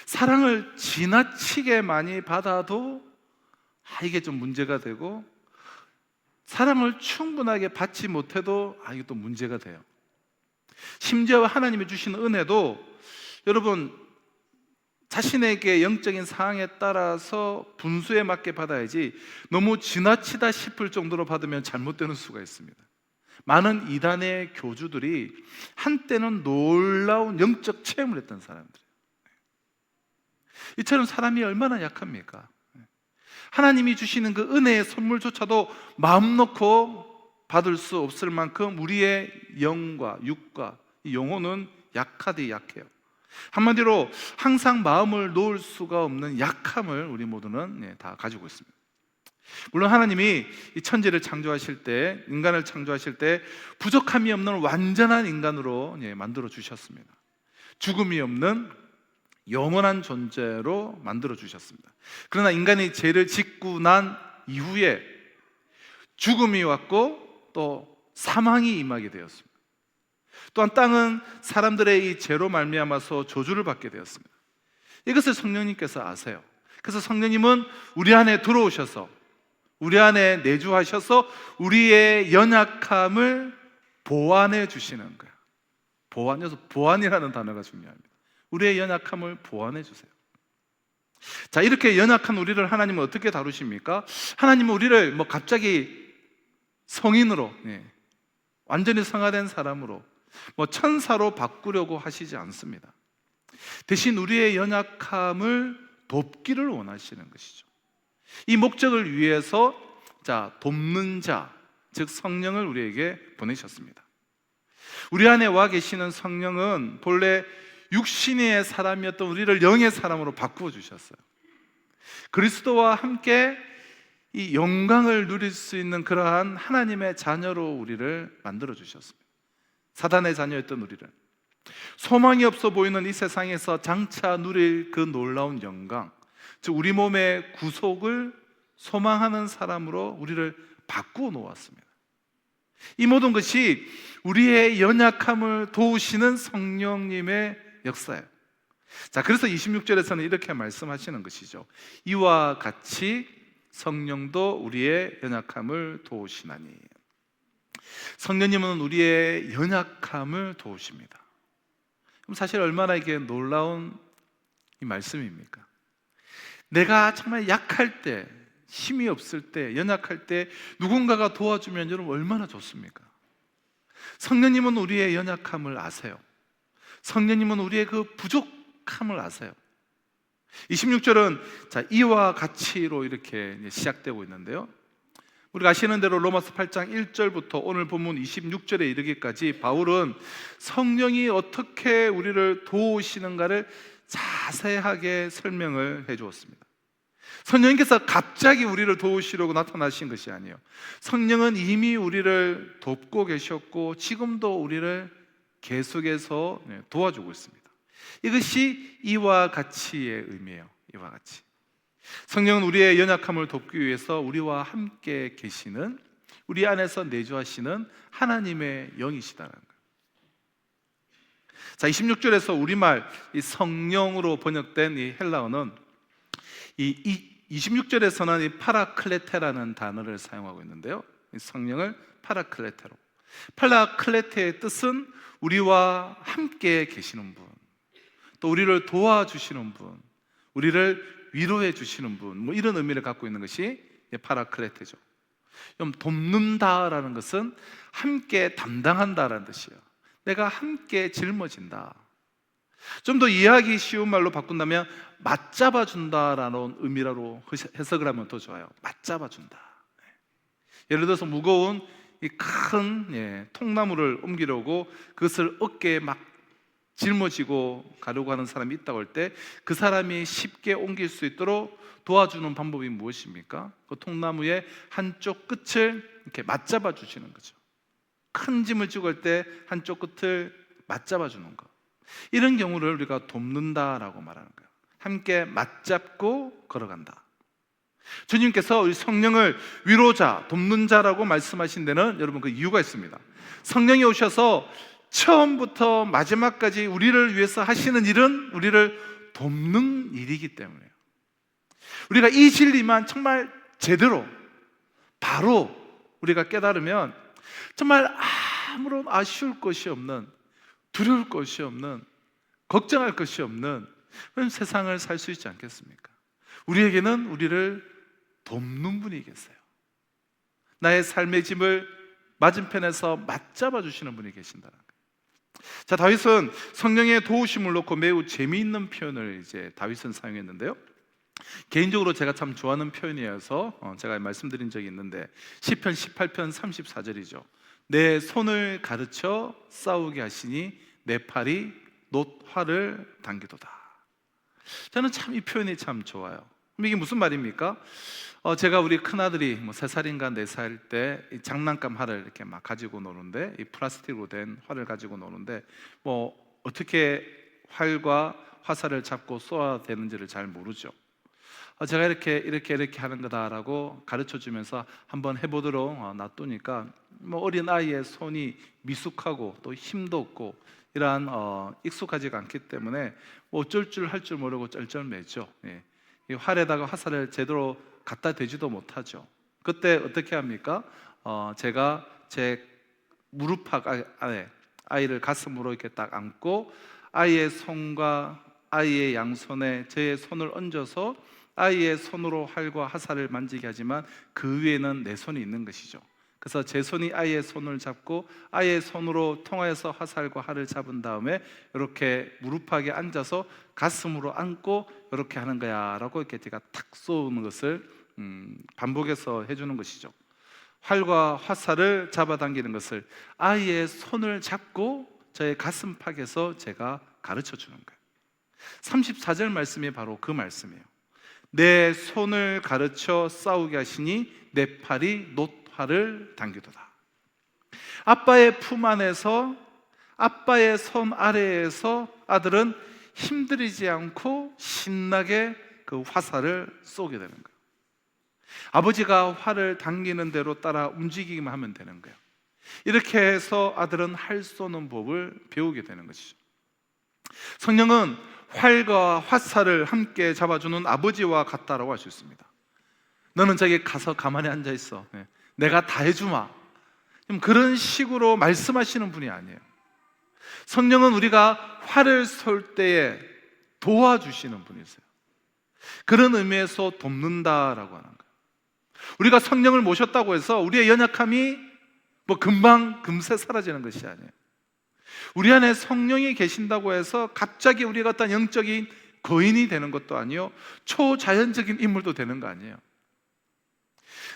Speaker 2: 사랑을 지나치게 많이 받아도 이게 좀 문제가 되고, 사랑을 충분하게 받지 못해도 이게 또 문제가 돼요. 심지어 하나님이 주시는 은혜도 여러분 자신에게 영적인 상황에 따라서 분수에 맞게 받아야지 너무 지나치다 싶을 정도로 받으면 잘못되는 수가 있습니다. 많은 이단의 교주들이 한때는 놀라운 영적 체험을 했던 사람들이에요. 이처럼 사람이 얼마나 약합니까? 하나님이 주시는 그 은혜의 선물조차도 마음 놓고 받을 수 없을 만큼 우리의 영과 육과 이 영혼은 약하디 약해요. 한마디로 항상 마음을 놓을 수가 없는 약함을 우리 모두는 다 가지고 있습니다. 물론 하나님이 이 천지를 창조하실 때, 인간을 창조하실 때 부족함이 없는 완전한 인간으로 만들어 주셨습니다. 죽음이 없는 영원한 존재로 만들어 주셨습니다. 그러나 인간이 죄를 짓고 난 이후에 죽음이 왔고 또 사망이 임하게 되었습니다. 또한 땅은 사람들의 이 죄로 말미암아서 저주를 받게 되었습니다. 이것을 성령님께서 아세요. 그래서 성령님은 우리 안에 들어오셔서 우리 안에 내주하셔서 우리의 연약함을 보완해 주시는 거예요. 보완해서, 보완이라는 단어가 중요합니다. 우리의 연약함을 보완해 주세요. 자, 이렇게 연약한 우리를 하나님은 어떻게 다루십니까? 하나님은 우리를 갑자기 성인으로, 완전히 성화된 사람으로, 천사로 바꾸려고 하시지 않습니다. 대신 우리의 연약함을 돕기를 원하시는 것이죠. 이 목적을 위해서 돕는 자, 즉 성령을 우리에게 보내셨습니다. 우리 안에 와 계시는 성령은 본래 육신의 사람이었던 우리를 영의 사람으로 바꾸어 주셨어요. 그리스도와 함께 이 영광을 누릴 수 있는 그러한 하나님의 자녀로 우리를 만들어 주셨습니다. 사단의 자녀였던 우리를, 소망이 없어 보이는 이 세상에서 장차 누릴 그 놀라운 영광, 즉 우리 몸의 구속을 소망하는 사람으로 우리를 바꾸어 놓았습니다. 이 모든 것이 우리의 연약함을 도우시는 성령님의 역사예요. 자, 그래서 26절에서는 이렇게 말씀하시는 것이죠. 이와 같이 성령도 우리의 연약함을 도우시나니. 성령님은 우리의 연약함을 도우십니다. 그럼 사실 얼마나 이게 놀라운 이 말씀입니까? 내가 정말 약할 때, 힘이 없을 때, 연약할 때 누군가가 도와주면 여러분 얼마나 좋습니까? 성령님은 우리의 연약함을 아세요. 성령님은 우리의 그 부족함을 아세요. 26절은 자, 이와 같이로 이렇게 시작되고 있는데요, 우리가 아시는 대로 로마서 8장 1절부터 오늘 본문 26절에 이르기까지 바울은 성령이 어떻게 우리를 도우시는가를 자세하게 설명을 해 주었습니다. 성령님께서 갑자기 우리를 도우시려고 나타나신 것이 아니에요. 성령은 이미 우리를 돕고 계셨고 지금도 우리를 계속해서 도와주고 있습니다. 이것이 이와 같이의 의미예요. 이와 같이. 성령은 우리의 연약함을 돕기 위해서 우리와 함께 계시는, 우리 안에서 내주하시는 하나님의 영이시다는 거예요. 자, 26절에서 우리말 이 성령으로 번역된 이 헬라어는 이 26절에서는 이 파라클레테라는 단어를 사용하고 있는데요, 이 성령을 파라클레테로, 파라클레테의 뜻은 우리와 함께 계시는 분, 또 우리를 도와주시는 분, 우리를 위로해 주시는 분, 뭐 이런 의미를 갖고 있는 것이 파라클레테죠. 그럼 돕는다라는 것은 함께 담당한다라는 뜻이에요. 내가 함께 짊어진다. 좀 더 이해하기 쉬운 말로 바꾼다면 맞잡아 준다라는 의미로 해석을 하면 더 좋아요. 맞잡아 준다. 예를 들어서 무거운 이 큰 통나무를 옮기려고 그것을 어깨에 막 짊어지고 가려고 하는 사람이 있다고 할 때 그 사람이 쉽게 옮길 수 있도록 도와주는 방법이 무엇입니까? 그 통나무의 한쪽 끝을 이렇게 맞잡아 주시는 거죠. 큰 짐을 지고 할 때 한쪽 끝을 맞잡아 주는 거, 이런 경우를 우리가 돕는다라고 말하는 거예요. 함께 맞잡고 걸어간다. 주님께서 우리 성령을 위로자, 돕는 자라고 말씀하신 데는 여러분 그 이유가 있습니다. 성령이 오셔서 처음부터 마지막까지 우리를 위해서 하시는 일은 우리를 돕는 일이기 때문에요. 우리가 이 진리만 정말 제대로 바로 우리가 깨달으면 정말 아무런 아쉬울 것이 없는, 두려울 것이 없는, 걱정할 것이 없는 그런 세상을 살 수 있지 않겠습니까? 우리에게는 우리를 돕는 분이 계세요. 나의 삶의 짐을 맞은편에서 맞잡아 주시는 분이 계신다는 거예요. 자, 다윗은 성령의 도우심을 놓고 매우 재미있는 표현을 다윗은 사용했는데요, 개인적으로 제가 참 좋아하는 표현이어서 제가 말씀드린 적이 있는데, 시편 18편 34절이죠. 내 손을 가르쳐 싸우게 하시니 내 팔이 놋 활을 당기도다. 저는 참 이 표현이 참 좋아요. 이게 무슨 말입니까? 제가 우리 큰아들이 3살인가 4살 때 이 장난감 활을 이렇게 막 가지고 노는데, 이 플라스틱으로 된 활을 가지고 노는데 어떻게 활과 화살을 잡고 쏘아야 되는지를 잘 모르죠. 제가 이렇게 하는 거다라고 가르쳐 주면서 한번 해보도록 놔두니까 어린 아이의 손이 미숙하고 또 힘도 없고 이러한 익숙하지가 않기 때문에 어쩔 줄 할 줄 모르고 쩔쩔매죠. 이 활에다가 화살을 제대로 갖다 대지도 못하죠. 그때 어떻게 합니까? 제가 제 무릎팍 안에 아이를 가슴으로 이렇게 딱 안고 아이의 손과 아이의 양손에 제 손을 얹어서 아이의 손으로 활과 화살을 만지게 하지만 그 위에는 내 손이 있는 것이죠. 그래서 제 손이 아이의 손을 잡고 아이의 손으로 통하여서 화살과 활을 잡은 다음에 이렇게 무릎팍에 앉아서 가슴으로 안고 이렇게 하는 거야 라고 이렇게 제가 탁 쏘는 것을 반복해서 해주는 것이죠. 활과 화살을 잡아당기는 것을 아이의 손을 잡고 저의 가슴팍에서 제가 가르쳐 주는 거예요. 34절 말씀이 바로 그 말씀이에요. 내 손을 가르쳐 싸우게 하시니 내 팔이 놋활을 당기도다. 아빠의 품 안에서, 아빠의 손 아래에서 아들은 힘들이지 않고 신나게 그 화살을 쏘게 되는 거예요. 아버지가 활을 당기는 대로 따라 움직이기만 하면 되는 거예요. 이렇게 해서 아들은 활 쏘는 법을 배우게 되는 것이죠. 성령은 활과 화살을 함께 잡아주는 아버지와 같다라고 할 수 있습니다. 너는 저기 가서 가만히 앉아 있어. 내가 다 해주마. 그런 식으로 말씀하시는 분이 아니에요. 성령은 우리가 활을 쏠 때에 도와주시는 분이세요. 그런 의미에서 돕는다라고 하는 거예요. 우리가 성령을 모셨다고 해서 우리의 연약함이 금방 금세 사라지는 것이 아니에요. 우리 안에 성령이 계신다고 해서 갑자기 우리가 어떤 영적인 거인이 되는 것도 아니요, 초자연적인 인물도 되는 거 아니에요.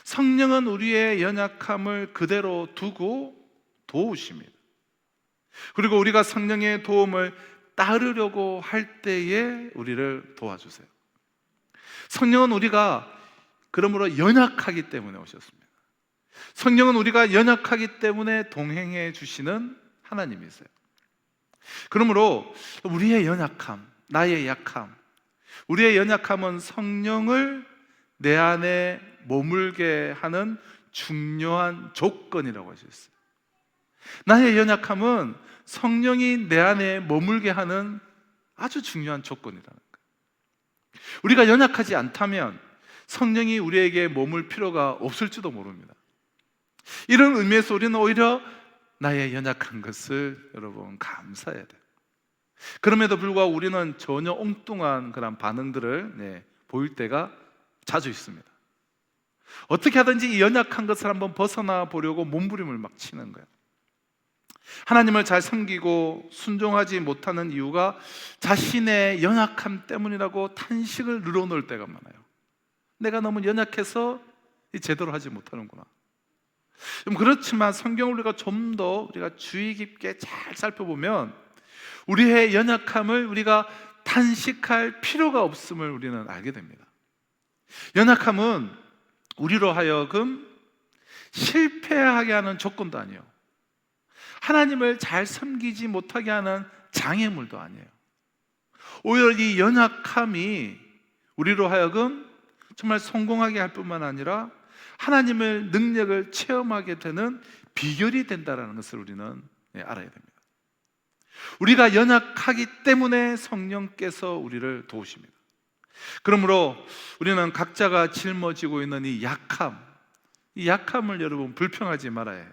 Speaker 2: 성령은 우리의 연약함을 그대로 두고 도우십니다. 그리고 우리가 성령의 도움을 따르려고 할 때에 우리를 도와주세요. 성령은 우리가 그러므로 연약하기 때문에 오셨습니다. 성령은 우리가 연약하기 때문에 동행해 주시는 하나님이세요. 그러므로 우리의 연약함, 나의 약함, 우리의 연약함은 성령을 내 안에 머물게 하는 중요한 조건이라고 할 수 있어요. 나의 연약함은 성령이 내 안에 머물게 하는 아주 중요한 조건이라는 거예요. 우리가 연약하지 않다면 성령이 우리에게 머물 필요가 없을지도 모릅니다. 이런 의미에서 우리는 오히려 나의 연약한 것을 여러분 감사해야 돼요. 그럼에도 불구하고 우리는 전혀 엉뚱한 그런 반응들을 보일 때가 자주 있습니다. 어떻게 하든지 이 연약한 것을 한번 벗어나 보려고 몸부림을 막 치는 거예요. 하나님을 잘 섬기고 순종하지 못하는 이유가 자신의 연약함 때문이라고 탄식을 늘어놓을 때가 많아요. 내가 너무 연약해서 제대로 하지 못하는구나. 그렇지만 성경을 우리가 좀 더 우리가 주의 깊게 잘 살펴보면 우리의 연약함을 우리가 탄식할 필요가 없음을 우리는 알게 됩니다. 연약함은 우리로 하여금 실패하게 하는 조건도 아니에요. 하나님을 잘 섬기지 못하게 하는 장애물도 아니에요. 오히려 이 연약함이 우리로 하여금 정말 성공하게 할 뿐만 아니라 하나님의 능력을 체험하게 되는 비결이 된다는 것을 우리는 알아야 됩니다. 우리가 연약하기 때문에 성령께서 우리를 도우십니다. 그러므로 우리는 각자가 짊어지고 있는 이 약함을 여러분 불평하지 말아야 해요.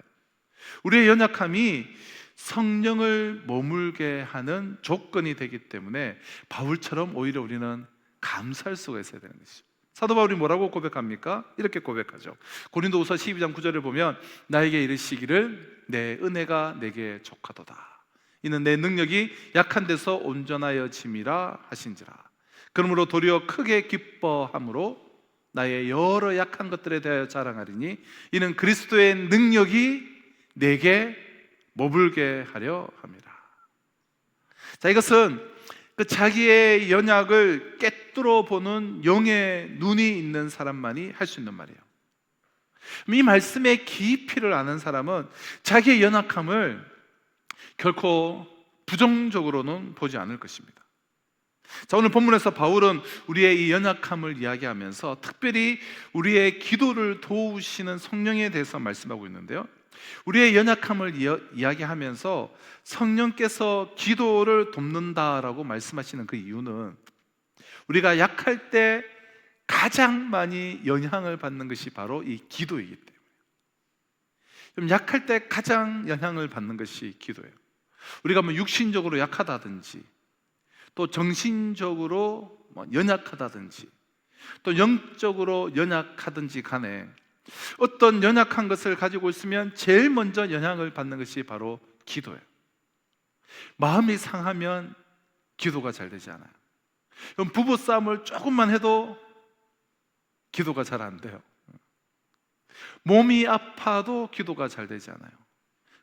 Speaker 2: 우리의 연약함이 성령을 머물게 하는 조건이 되기 때문에 바울처럼 오히려 우리는 감사할 수가 있어야 되는 것이죠. 사도 바울이 뭐라고 고백합니까? 이렇게 고백하죠. 고린도후서 12장 9절을 보면 나에게 이르시기를 내 은혜가 내게 족하도다. 이는 내 능력이 약한 데서 온전하여짐이라 하신지라. 그러므로 도리어 크게 기뻐함으로 나의 여러 약한 것들에 대하여 자랑하리니 이는 그리스도의 능력이 내게 머물게 하려 함이라. 자, 이것은 그 자기의 연약을 꿰뚫어 보는 영의 눈이 있는 사람만이 할 수 있는 말이에요. 이 말씀의 깊이를 아는 사람은 자기의 연약함을 결코 부정적으로는 보지 않을 것입니다. 자, 오늘 본문에서 바울은 우리의 이 연약함을 이야기하면서 특별히 우리의 기도를 도우시는 성령에 대해서 말씀하고 있는데요, 우리의 연약함을 이야기하면서 성령께서 기도를 돕는다라고 말씀하시는 그 이유는 우리가 약할 때 가장 많이 영향을 받는 것이 바로 이 기도이기 때문에, 좀 약할 때 가장 영향을 받는 것이 기도예요. 우리가 육신적으로 약하다든지 또 정신적으로 연약하다든지 또 영적으로 연약하든지 간에 어떤 연약한 것을 가지고 있으면 제일 먼저 영향을 받는 것이 바로 기도예요. 마음이 상하면 기도가 잘 되지 않아요. 부부싸움을 조금만 해도 기도가 잘 안 돼요. 몸이 아파도 기도가 잘 되지 않아요.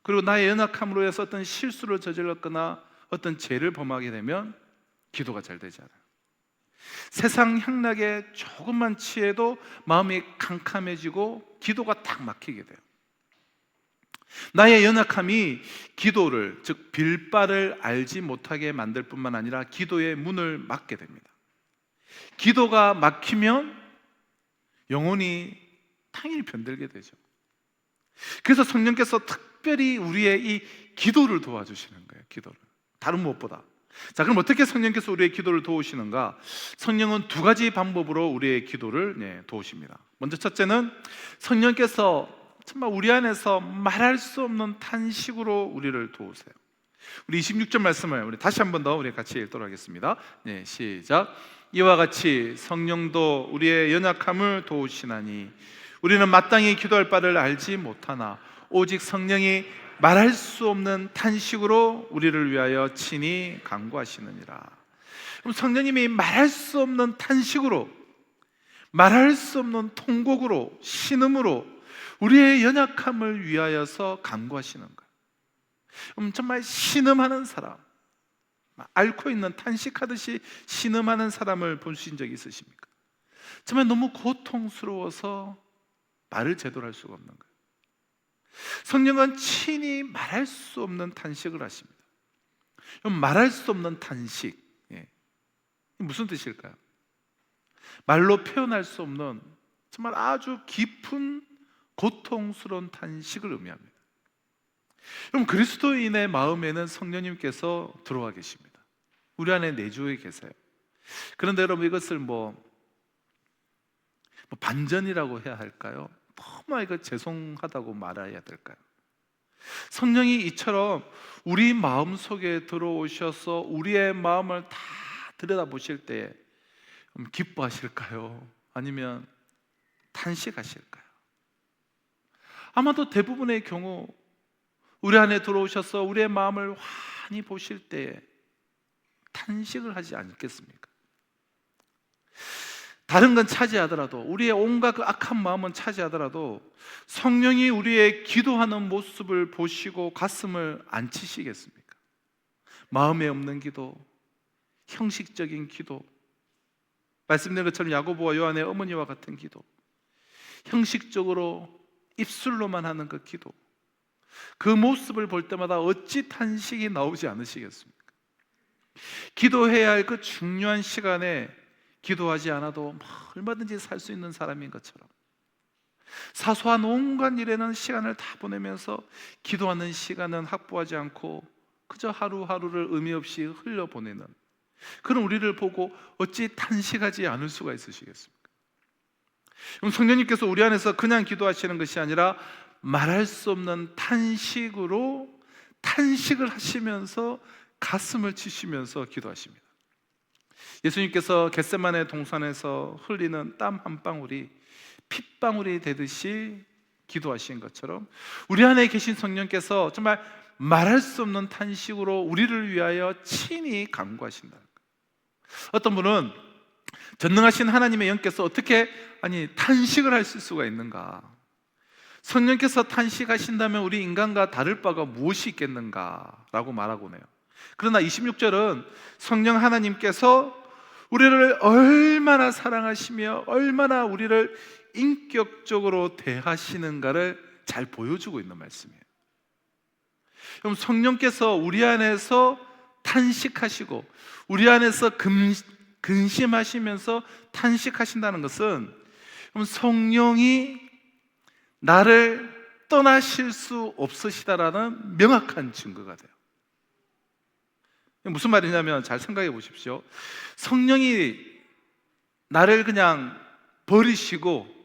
Speaker 2: 그리고 나의 연약함으로 해서 어떤 실수를 저질렀거나 어떤 죄를 범하게 되면 기도가 잘 되지 않아요. 세상 향락에 조금만 취해도 마음이 캄캄해지고 기도가 딱 막히게 돼요. 나의 연약함이 기도를, 즉 빌바를 알지 못하게 만들 뿐만 아니라 기도의 문을 막게 됩니다. 기도가 막히면 영혼이 당연히 변들게 되죠. 그래서 성령께서 특별히 우리의 이 기도를 도와주시는 거예요. 기도를, 다른 무엇보다. 자, 그럼 어떻게 성령께서 우리의 기도를 도우시는가? 성령은 두 가지 방법으로 우리의 기도를 도우십니다. 먼저 첫째는 성령께서 정말 우리 안에서 말할 수 없는 탄식으로 우리를 도우세요. 우리 26절 말씀을 우리 다시 한 번 더 우리 같이 읽도록 하겠습니다. 네, 시작. 이와 같이 성령도 우리의 연약함을 도우시나니 우리는 마땅히 기도할 바를 알지 못하나 오직 성령이 말할 수 없는 탄식으로 우리를 위하여 친히 간구하시느니라. 그럼 성령님이 말할 수 없는 탄식으로, 말할 수 없는 통곡으로, 신음으로 우리의 연약함을 위하여서 간구하시는 거예요. 정말 신음하는 사람, 앓고 있는, 탄식하듯이 신음하는 사람을 보신 적이 있으십니까? 정말 너무 고통스러워서 말을 제대로 할 수가 없는 거예요. 성령은 친히 말할 수 없는 탄식을 하십니다. 말할 수 없는 탄식, 무슨 뜻일까요? 말로 표현할 수 없는 정말 아주 깊은 고통스러운 탄식을 의미합니다. 그럼 그리스도인의 마음에는 성령님께서 들어와 계십니다. 우리 안에 내주에 계세요. 그런데 여러분, 이것을 반전이라고 해야 할까요? 너무 이거 죄송하다고 말해야 될까요? 성령이 이처럼 우리 마음 속에 들어오셔서 우리의 마음을 다 들여다보실 때 기뻐하실까요? 아니면 탄식하실까요? 아마도 대부분의 경우 우리 안에 들어오셔서 우리의 마음을 환히 보실 때 탄식을 하지 않겠습니까? 다른 건 차지하더라도, 우리의 온갖 그 악한 마음은 차지하더라도 성령이 우리의 기도하는 모습을 보시고 가슴을 안 치시겠습니까? 마음에 없는 기도, 형식적인 기도, 말씀드린 것처럼 야고보와 요한의 어머니와 같은 기도, 형식적으로 입술로만 하는 그 기도, 그 모습을 볼 때마다 어찌 탄식이 나오지 않으시겠습니까? 기도해야 할 그 중요한 시간에 기도하지 않아도 얼마든지 살 수 있는 사람인 것처럼, 사소한 온갖 일에는 시간을 다 보내면서 기도하는 시간은 확보하지 않고 그저 하루하루를 의미 없이 흘려보내는 그런 우리를 보고 어찌 탄식하지 않을 수가 있으시겠습니까? 그럼 성령님께서 우리 안에서 그냥 기도하시는 것이 아니라 말할 수 없는 탄식으로 탄식을 하시면서 가슴을 치시면서 기도하십니다. 예수님께서 겟세마네 동산에서 흘리는 땀 한 방울이 핏방울이 되듯이 기도하신 것처럼 우리 안에 계신 성령께서 정말 말할 수 없는 탄식으로 우리를 위하여 친히 간구하신다. 어떤 분은 전능하신 하나님의 영께서 어떻게 탄식을 하실 수가 있는가? 성령께서 탄식하신다면 우리 인간과 다를 바가 무엇이 있겠는가라고 말하곤 해요. 그러나 26절은 성령 하나님께서 우리를 얼마나 사랑하시며 얼마나 우리를 인격적으로 대하시는가를 잘 보여주고 있는 말씀이에요. 그럼 성령께서 우리 안에서 탄식하시고 우리 안에서 근심하시면서 탄식하신다는 것은 그럼 성령이 나를 떠나실 수 없으시다라는 명확한 증거가 돼요. 무슨 말이냐면 잘 생각해 보십시오. 성령이 나를 그냥 버리시고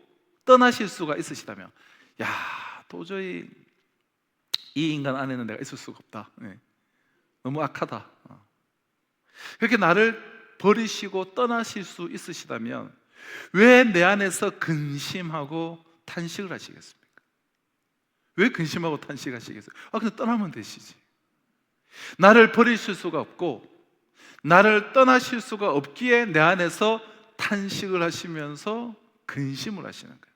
Speaker 2: 떠나실 수가 있으시다면, 도저히 이 인간 안에는 내가 있을 수가 없다. 너무 악하다. 그렇게 나를 버리시고 떠나실 수 있으시다면 왜 내 안에서 근심하고 탄식을 하시겠습니까? 왜 근심하고 탄식하시겠어요? 그냥 떠나면 되시지. 나를 버리실 수가 없고 나를 떠나실 수가 없기에 내 안에서 탄식을 하시면서 근심을 하시는 거예요.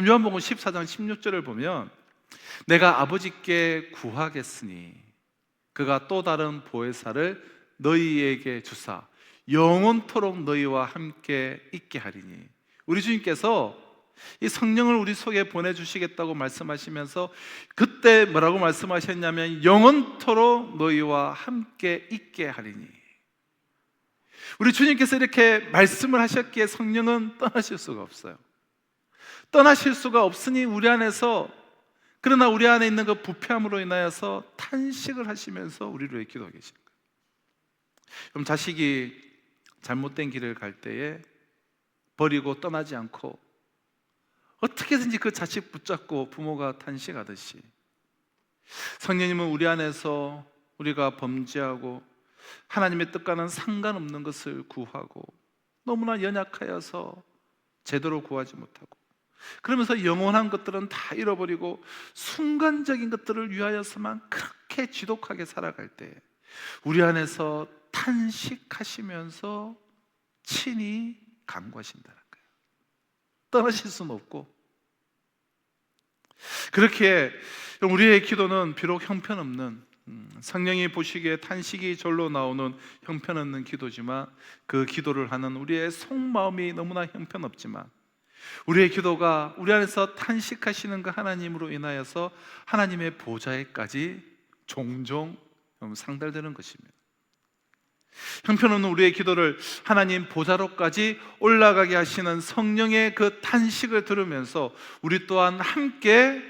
Speaker 2: 요한복음 14장 16절을 보면 내가 아버지께 구하겠으니 그가 또 다른 보혜사를 너희에게 주사 영원토록 너희와 함께 있게 하리니, 우리 주님께서 이 성령을 우리 속에 보내주시겠다고 말씀하시면서 그때 뭐라고 말씀하셨냐면 영원토록 너희와 함께 있게 하리니, 우리 주님께서 이렇게 말씀을 하셨기에 성령은 떠나실 수가 없어요. 떠나실 수가 없으니 우리 안에서, 그러나 우리 안에 있는 그 부패함으로 인하여서 탄식을 하시면서 우리를 위해 기도하고 계신 거예요. 그럼 자식이 잘못된 길을 갈 때에 버리고 떠나지 않고 어떻게든지 그 자식 붙잡고 부모가 탄식하듯이 성령님은 우리 안에서 우리가 범죄하고 하나님의 뜻과는 상관없는 것을 구하고 너무나 연약하여서 제대로 구하지 못하고 그러면서 영원한 것들은 다 잃어버리고 순간적인 것들을 위하여서만 그렇게 지독하게 살아갈 때 우리 안에서 탄식하시면서 친히 간구하신다는 거예요. 떠나실 수는 없고, 그렇게 우리의 기도는 비록 형편없는, 성령이 보시기에 탄식이 절로 나오는 형편없는 기도지만 그 기도를 하는 우리의 속마음이 너무나 형편없지만 우리의 기도가 우리 안에서 탄식하시는 그 하나님으로 인하여서 하나님의 보좌에까지 종종 상달되는 것입니다. 형편없는 우리의 기도를 하나님 보좌로까지 올라가게 하시는 성령의 그 탄식을 들으면서 우리 또한 함께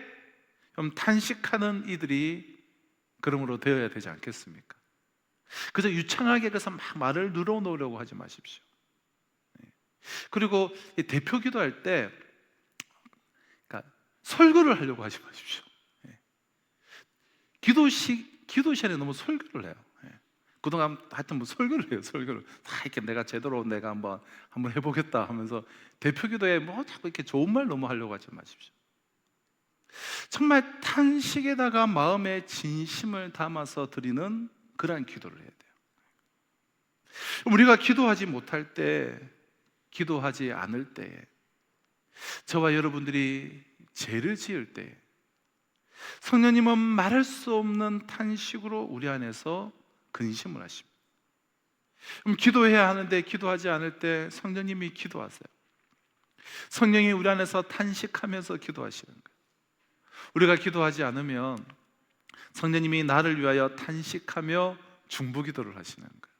Speaker 2: 탄식하는 이들이 그러므로 되어야 되지 않겠습니까? 그저 유창하게 그래서 막 말을 늘어놓으려고 하지 마십시오. 그리고 대표 기도할 때 그러니까 설교를 하려고 하지 마십시오. 기도 시간에 너무 설교를 해요. 그동안 하여튼 뭐 설교를 해요. 설교를 다 이렇게 내가 제대로 내가 한번 해보겠다 하면서 대표 기도에 뭐 자꾸 이렇게 좋은 말 너무 하려고 하지 마십시오. 정말 탄식에다가 마음의 진심을 담아서 드리는 그러한 기도를 해야 돼요. 우리가 기도하지 못할 때, 기도하지 않을 때, 저와 여러분들이 죄를 지을 때 성령님은 말할 수 없는 탄식으로 우리 안에서 근심을 하십니다. 그럼 기도해야 하는데 기도하지 않을 때 성령님이 기도하세요. 성령이 우리 안에서 탄식하면서 기도하시는 거예요. 우리가 기도하지 않으면 성령님이 나를 위하여 탄식하며 중보기도를 하시는 거예요.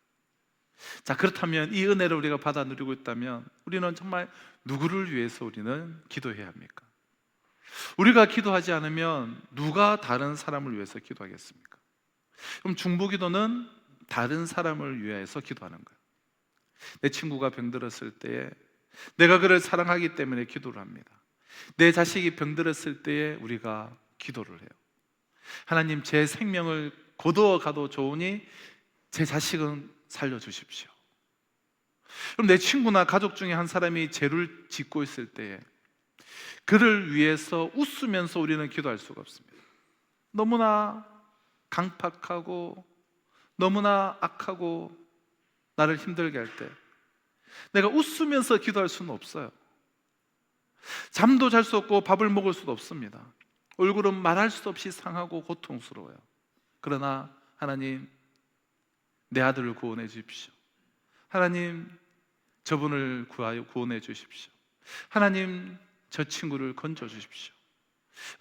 Speaker 2: 자, 그렇다면 이 은혜를 우리가 받아 누리고 있다면 우리는 정말 누구를 위해서 우리는 기도해야 합니까? 우리가 기도하지 않으면 누가 다른 사람을 위해서 기도하겠습니까? 그럼 중보기도는 다른 사람을 위해서 기도하는 거예요. 내 친구가 병들었을 때에 내가 그를 사랑하기 때문에 기도를 합니다. 내 자식이 병들었을 때에 우리가 기도를 해요. 하나님, 제 생명을 거두어 가도 좋으니 제 자식은 살려주십시오. 그럼 내 친구나 가족 중에 한 사람이 죄를 짓고 있을 때에 그를 위해서 웃으면서 우리는 기도할 수가 없습니다. 너무나 강팍하고 너무나 악하고 나를 힘들게 할 때 내가 웃으면서 기도할 수는 없어요. 잠도 잘 수 없고 밥을 먹을 수도 없습니다. 얼굴은 말할 수 없이 상하고 고통스러워요. 그러나 하나님, 내 아들을 구원해 주십시오. 하나님, 저분을 구원해 주십시오. 하나님, 저 친구를 건져 주십시오.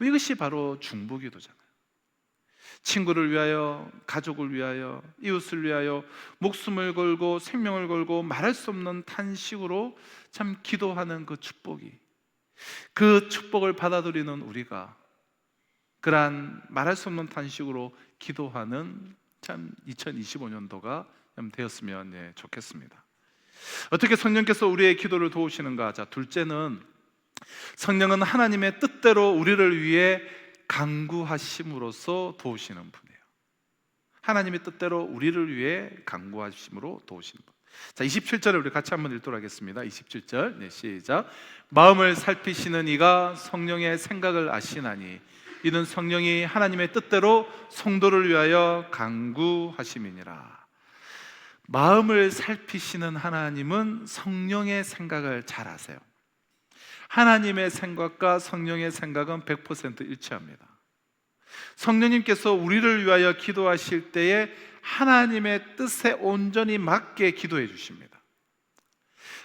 Speaker 2: 이것이 바로 중보기도잖아요. 친구를 위하여, 가족을 위하여, 이웃을 위하여 목숨을 걸고 생명을 걸고 말할 수 없는 탄식으로 참 기도하는 그 축복이, 그 축복을 받아들이는 우리가 그러한 말할 수 없는 탄식으로 기도하는 참 2025년도가 되었으면 좋겠습니다. 어떻게 성령께서 우리의 기도를 도우시는가? 자, 둘째는 성령은 하나님의 뜻대로 우리를 위해 간구하심으로써 도우시는 분이에요. 하나님의 뜻대로 우리를 위해 간구하심으로 도우시는 분. 자, 27절을 우리 같이 한번 읽도록 하겠습니다. 27절, 시작. 마음을 살피시는 이가 성령의 생각을 아시나니 이는 성령이 하나님의 뜻대로 성도를 위하여 간구하심이니라. 마음을 살피시는 하나님은 성령의 생각을 잘 아세요. 하나님의 생각과 성령의 생각은 100% 일치합니다. 성령님께서 우리를 위하여 기도하실 때에 하나님의 뜻에 온전히 맞게 기도해 주십니다.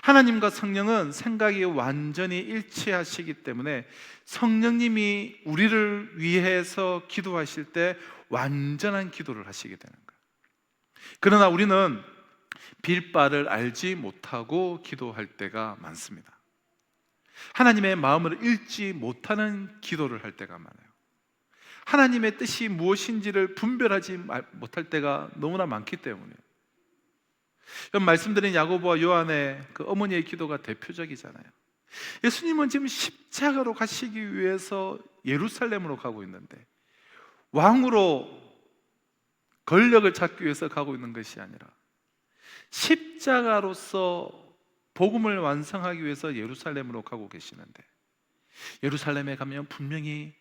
Speaker 2: 하나님과 성령은 생각이 완전히 일치하시기 때문에 성령님이 우리를 위해서 기도하실 때 완전한 기도를 하시게 되는 거예요. 그러나 우리는 빌 바를 알지 못하고 기도할 때가 많습니다. 하나님의 마음을 읽지 못하는 기도를 할 때가 많아요. 하나님의 뜻이 무엇인지를 분별하지 못할 때가 너무나 많기 때문에, 말씀드린 야고보와 요한의 그 어머니의 기도가 대표적이잖아요. 예수님은 지금 십자가로 가시기 위해서 예루살렘으로 가고 있는데, 왕으로 권력을 찾기 위해서 가고 있는 것이 아니라 십자가로서 복음을 완성하기 위해서 예루살렘으로 가고 계시는데, 예루살렘에 가면 분명히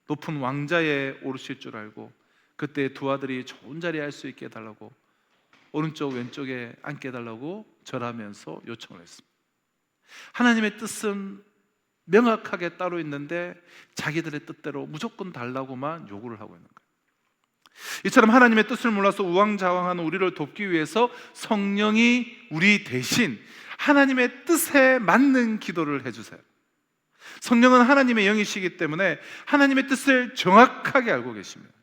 Speaker 2: 높은 왕자에 오르실 줄 알고 그때 두 아들이 좋은 자리에 할 수 있게 해달라고 오른쪽 왼쪽에 앉게 해달라고 절하면서 요청을 했습니다. 하나님의 뜻은 명확하게 따로 있는데 자기들의 뜻대로 무조건 달라고만 요구를 하고 있는 거예요. 이처럼 하나님의 뜻을 몰라서 우왕좌왕하는 우리를 돕기 위해서 성령이 우리 대신 하나님의 뜻에 맞는 기도를 해주세요. 성령은 하나님의 영이시기 때문에 하나님의 뜻을 정확하게 알고 계십니다.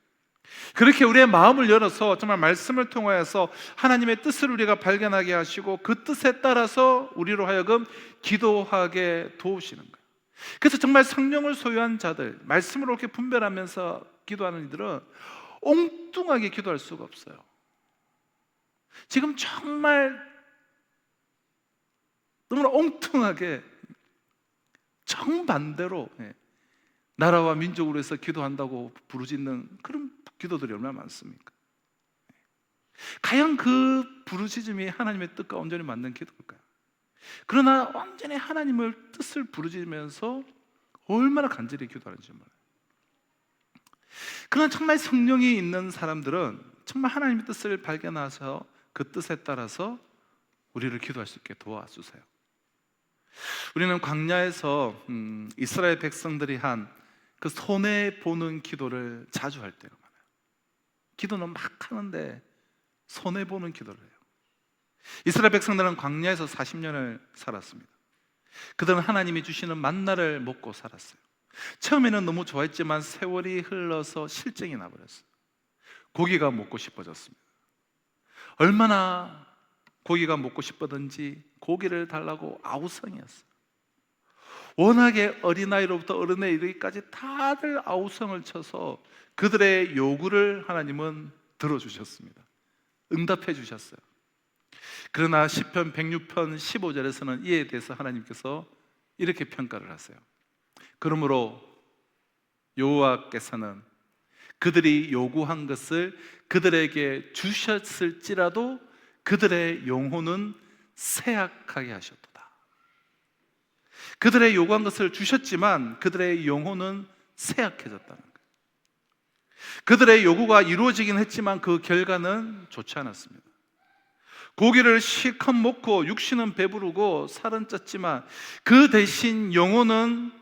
Speaker 2: 그렇게 우리의 마음을 열어서 정말 말씀을 통하여서 하나님의 뜻을 우리가 발견하게 하시고 그 뜻에 따라서 우리로 하여금 기도하게 도우시는 거예요. 그래서 정말 성령을 소유한 자들, 말씀을 이렇게 분별하면서 기도하는 이들은 엉뚱하게 기도할 수가 없어요. 지금 정말 너무나 엉뚱하게 정반대로 나라와 민족으로 해서 기도한다고 부르짖는 그런 기도들이 얼마나 많습니까? 과연 그 부르짖음이 하나님의 뜻과 온전히 맞는 기도일까요? 그러나 완전히 하나님의 뜻을 부르짖으면서 얼마나 간절히 기도하는지 몰라요. 그러나 정말 성령이 있는 사람들은 정말 하나님의 뜻을 발견해서 그 뜻에 따라서 우리를 기도할 수 있게 도와주세요. 우리는 광야에서 이스라엘 백성들이 한 그 손해보는 기도를 자주 할 때가 많아요. 기도는 막 하는데 손해보는 기도를 해요. 이스라엘 백성들은 광야에서 40년을 살았습니다. 그들은 하나님이 주시는 만나를 먹고 살았어요. 처음에는 너무 좋아했지만 세월이 흘러서 실증이 나버렸어요. 고기가 먹고 싶어졌습니다. 얼마나 고기가 먹고 싶었든지 고기를 달라고 아우성이었어요. 워낙에 어린아이로부터 어른에 이르기까지 다들 아우성을 쳐서 그들의 요구를 하나님은 들어주셨습니다. 응답해 주셨어요. 그러나 시편 106편 15절에서는 이에 대해서 하나님께서 이렇게 평가를 하세요. 그러므로 여호와께서는 그들이 요구한 것을 그들에게 주셨을지라도 그들의 영혼은 쇠약하게 하셨도다. 그들의 요구한 것을 주셨지만 그들의 영혼은 쇠약해졌다는 거예요. 그들의 요구가 이루어지긴 했지만 그 결과는 좋지 않았습니다. 고기를 실컷 먹고 육신은 배부르고 살은 쪘지만 그 대신 영혼은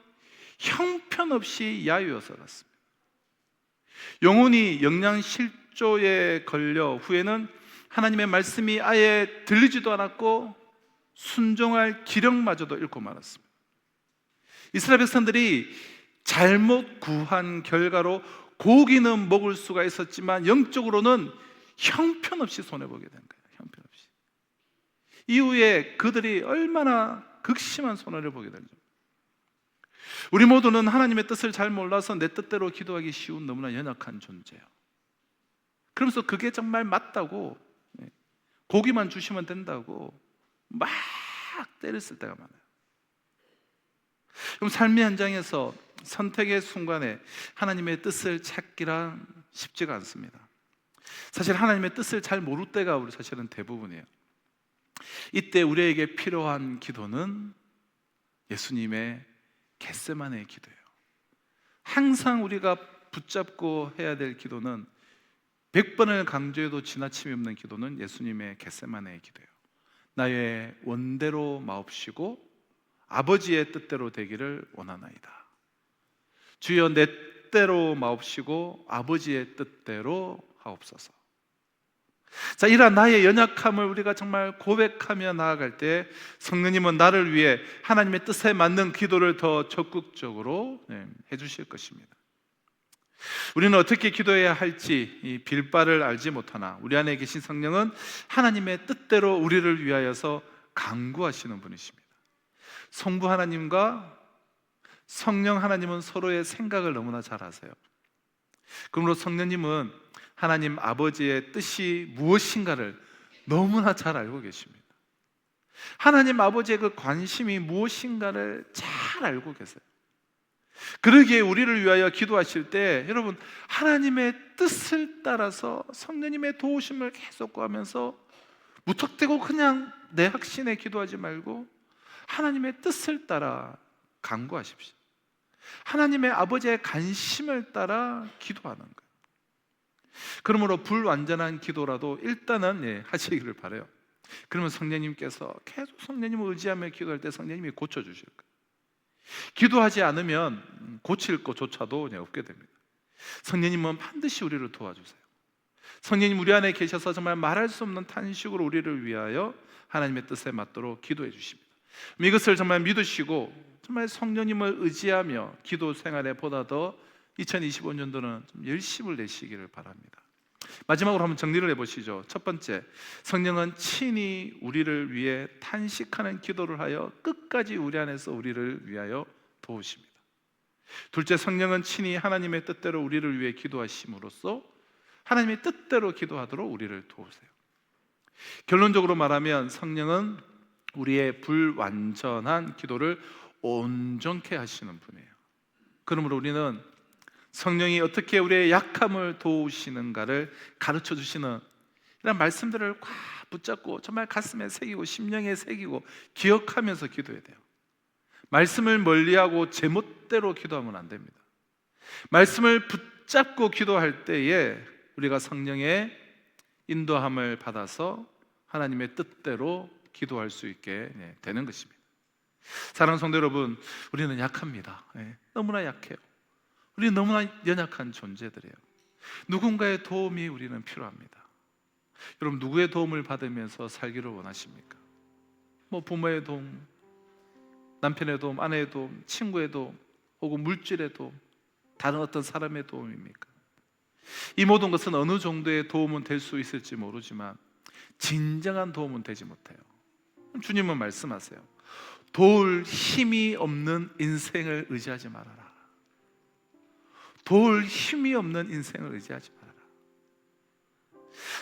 Speaker 2: 형편없이 야유어서 갔습니다. 영혼이 영양실조에 걸려 후에는 하나님의 말씀이 아예 들리지도 않았고 순종할 기력마저도 잃고 말았습니다. 이스라엘 백성들이 잘못 구한 결과로 고기는 먹을 수가 있었지만 영적으로는 형편없이 손해보게 된 거예요. 형편없이. 이후에 그들이 얼마나 극심한 손해를 보게 되는지. 우리 모두는 하나님의 뜻을 잘 몰라서 내 뜻대로 기도하기 쉬운 너무나 연약한 존재예요. 그러면서 그게 정말 맞다고, 고기만 주시면 된다고 막 때렸을 때가 많아요. 그럼 삶의 현장에서 선택의 순간에 하나님의 뜻을 찾기란 쉽지가 않습니다. 사실 하나님의 뜻을 잘 모를 때가 우리 사실은 대부분이에요. 이때 우리에게 필요한 기도는 예수님의 겟세마네의 기도예요. 항상 우리가 붙잡고 해야 될 기도는 100번을 강조해도 지나침이 없는 기도는 예수님의 겟세마네의 기도예요. 나의 원대로 마옵시고 아버지의 뜻대로 되기를 원하나이다. 주여 내 뜻대로 마옵시고 아버지의 뜻대로 하옵소서. 자, 이러한 나의 연약함을 우리가 정말 고백하며 나아갈 때 성령님은 나를 위해 하나님의 뜻에 맞는 기도를 더 적극적으로 해주실 것입니다. 우리는 어떻게 기도해야 할지 이 빌바를 알지 못하나 우리 안에 계신 성령은 하나님의 뜻대로 우리를 위하여서 간구하시는 분이십니다. 성부 하나님과 성령 하나님은 서로의 생각을 너무나 잘 아세요. 그러므로 성령님은 하나님 아버지의 뜻이 무엇인가를 너무나 잘 알고 계십니다. 하나님 아버지의 그 관심이 무엇인가를 잘 알고 계세요. 그러기에 우리를 위하여 기도하실 때 여러분 하나님의 뜻을 따라서 성령님의 도우심을 계속 구하면서 무턱대고 그냥 내 확신에 기도하지 말고 하나님의 뜻을 따라 간구하십시오. 하나님의 아버지의 관심을 따라 기도하는 거예요. 그러므로 불완전한 기도라도 일단은 하시기를 바라요. 그러면 성령님께서 계속 성령님을 의지하며 기도할 때 성령님이 고쳐주실 거예요. 기도하지 않으면 고칠 것조차도 없게 됩니다. 성령님은 반드시 우리를 도와주세요. 성령님 우리 안에 계셔서 정말 말할 수 없는 탄식으로 우리를 위하여 하나님의 뜻에 맞도록 기도해 주십니다. 이것을 정말 믿으시고 정말 성령님을 의지하며 기도 생활에 보다 더 2025년도는 좀 열심을 내시기를 바랍니다. 마지막으로 한번 정리를 해보시죠. 첫 번째, 성령은 친히 우리를 위해 탄식하는 기도를 하여 끝까지 우리 안에서 우리를 위하여 도우십니다. 둘째, 성령은 친히 하나님의 뜻대로 우리를 위해 기도하심으로써 하나님의 뜻대로 기도하도록 우리를 도우세요. 결론적으로 말하면 성령은 우리의 불완전한 기도를 온전케 하시는 분이에요. 그러므로 우리는 성령이 어떻게 우리의 약함을 도우시는가를 가르쳐 주시는 이런 말씀들을 꽉 붙잡고 정말 가슴에 새기고 심령에 새기고 기억하면서 기도해야 돼요. 말씀을 멀리하고 제멋대로 기도하면 안 됩니다. 말씀을 붙잡고 기도할 때에 우리가 성령의 인도함을 받아서 하나님의 뜻대로 기도할 수 있게 되는 것입니다. 사랑하는 성도 여러분, 우리는 약합니다. 너무나 약해요. 우리는 너무나 연약한 존재들이에요. 누군가의 도움이 우리는 필요합니다. 여러분, 누구의 도움을 받으면서 살기를 원하십니까? 부모의 도움, 남편의 도움, 아내의 도움, 친구의 도움, 혹은 물질의 도움, 다른 어떤 사람의 도움입니까? 이 모든 것은 어느 정도의 도움은 될 수 있을지 모르지만 진정한 도움은 되지 못해요. 주님은 말씀하세요. 도울 힘이 없는 인생을 의지하지 말아라. 도울 힘이 없는 인생을 의지하지 말아라.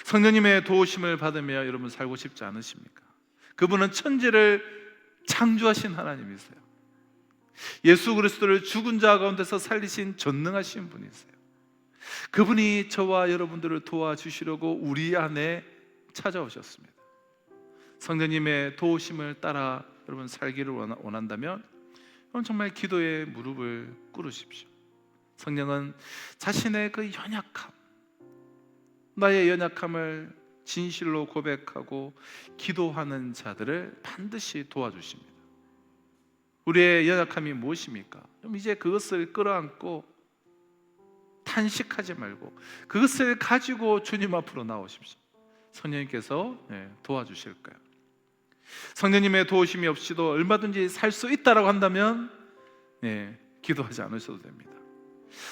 Speaker 2: 성령님의 도우심을 받으며 여러분 살고 싶지 않으십니까? 그분은 천지를 창조하신 하나님이세요. 예수 그리스도를 죽은 자 가운데서 살리신 전능하신 분이세요. 그분이 저와 여러분들을 도와주시려고 우리 안에 찾아오셨습니다. 성령님의 도우심을 따라 여러분 살기를 원한다면 여러분 정말 기도에 무릎을 꿇으십시오. 성령은 자신의 그 연약함, 나의 연약함을 진실로 고백하고 기도하는 자들을 반드시 도와주십니다. 우리의 연약함이 무엇입니까? 그럼 이제 그것을 끌어안고 탄식하지 말고 그것을 가지고 주님 앞으로 나오십시오. 성령님께서 도와주실 거예요. 성령님의 도우심이 없이도 얼마든지 살 수 있다라고 한다면 기도하지 않으셔도 됩니다.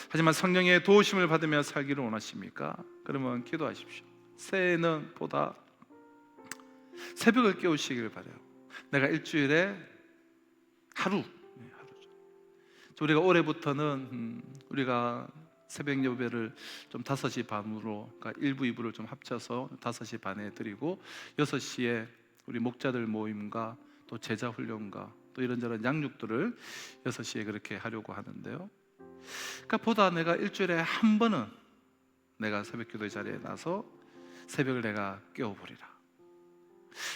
Speaker 2: 하지만 성령의 도우심을 받으며 살기를 원하십니까? 그러면 기도하십시오. 새해는 보다 새벽을 깨우시기를 바라요. 내가 일주일에 하루죠. 우리가 올해부터는 우리가 새벽 예배를 좀 5시 반으로, 그러니까 1부, 2부를 좀 합쳐서 5시 반에 드리고 6시에 우리 목자들 모임과 또 제자 훈련과 또 이런저런 양육들을 6시에 그렇게 하려고 하는데요. 그러니까 보다 내가 일주일에 한 번은 내가 새벽 기도의 자리에 나서 새벽을 내가 깨워버리라.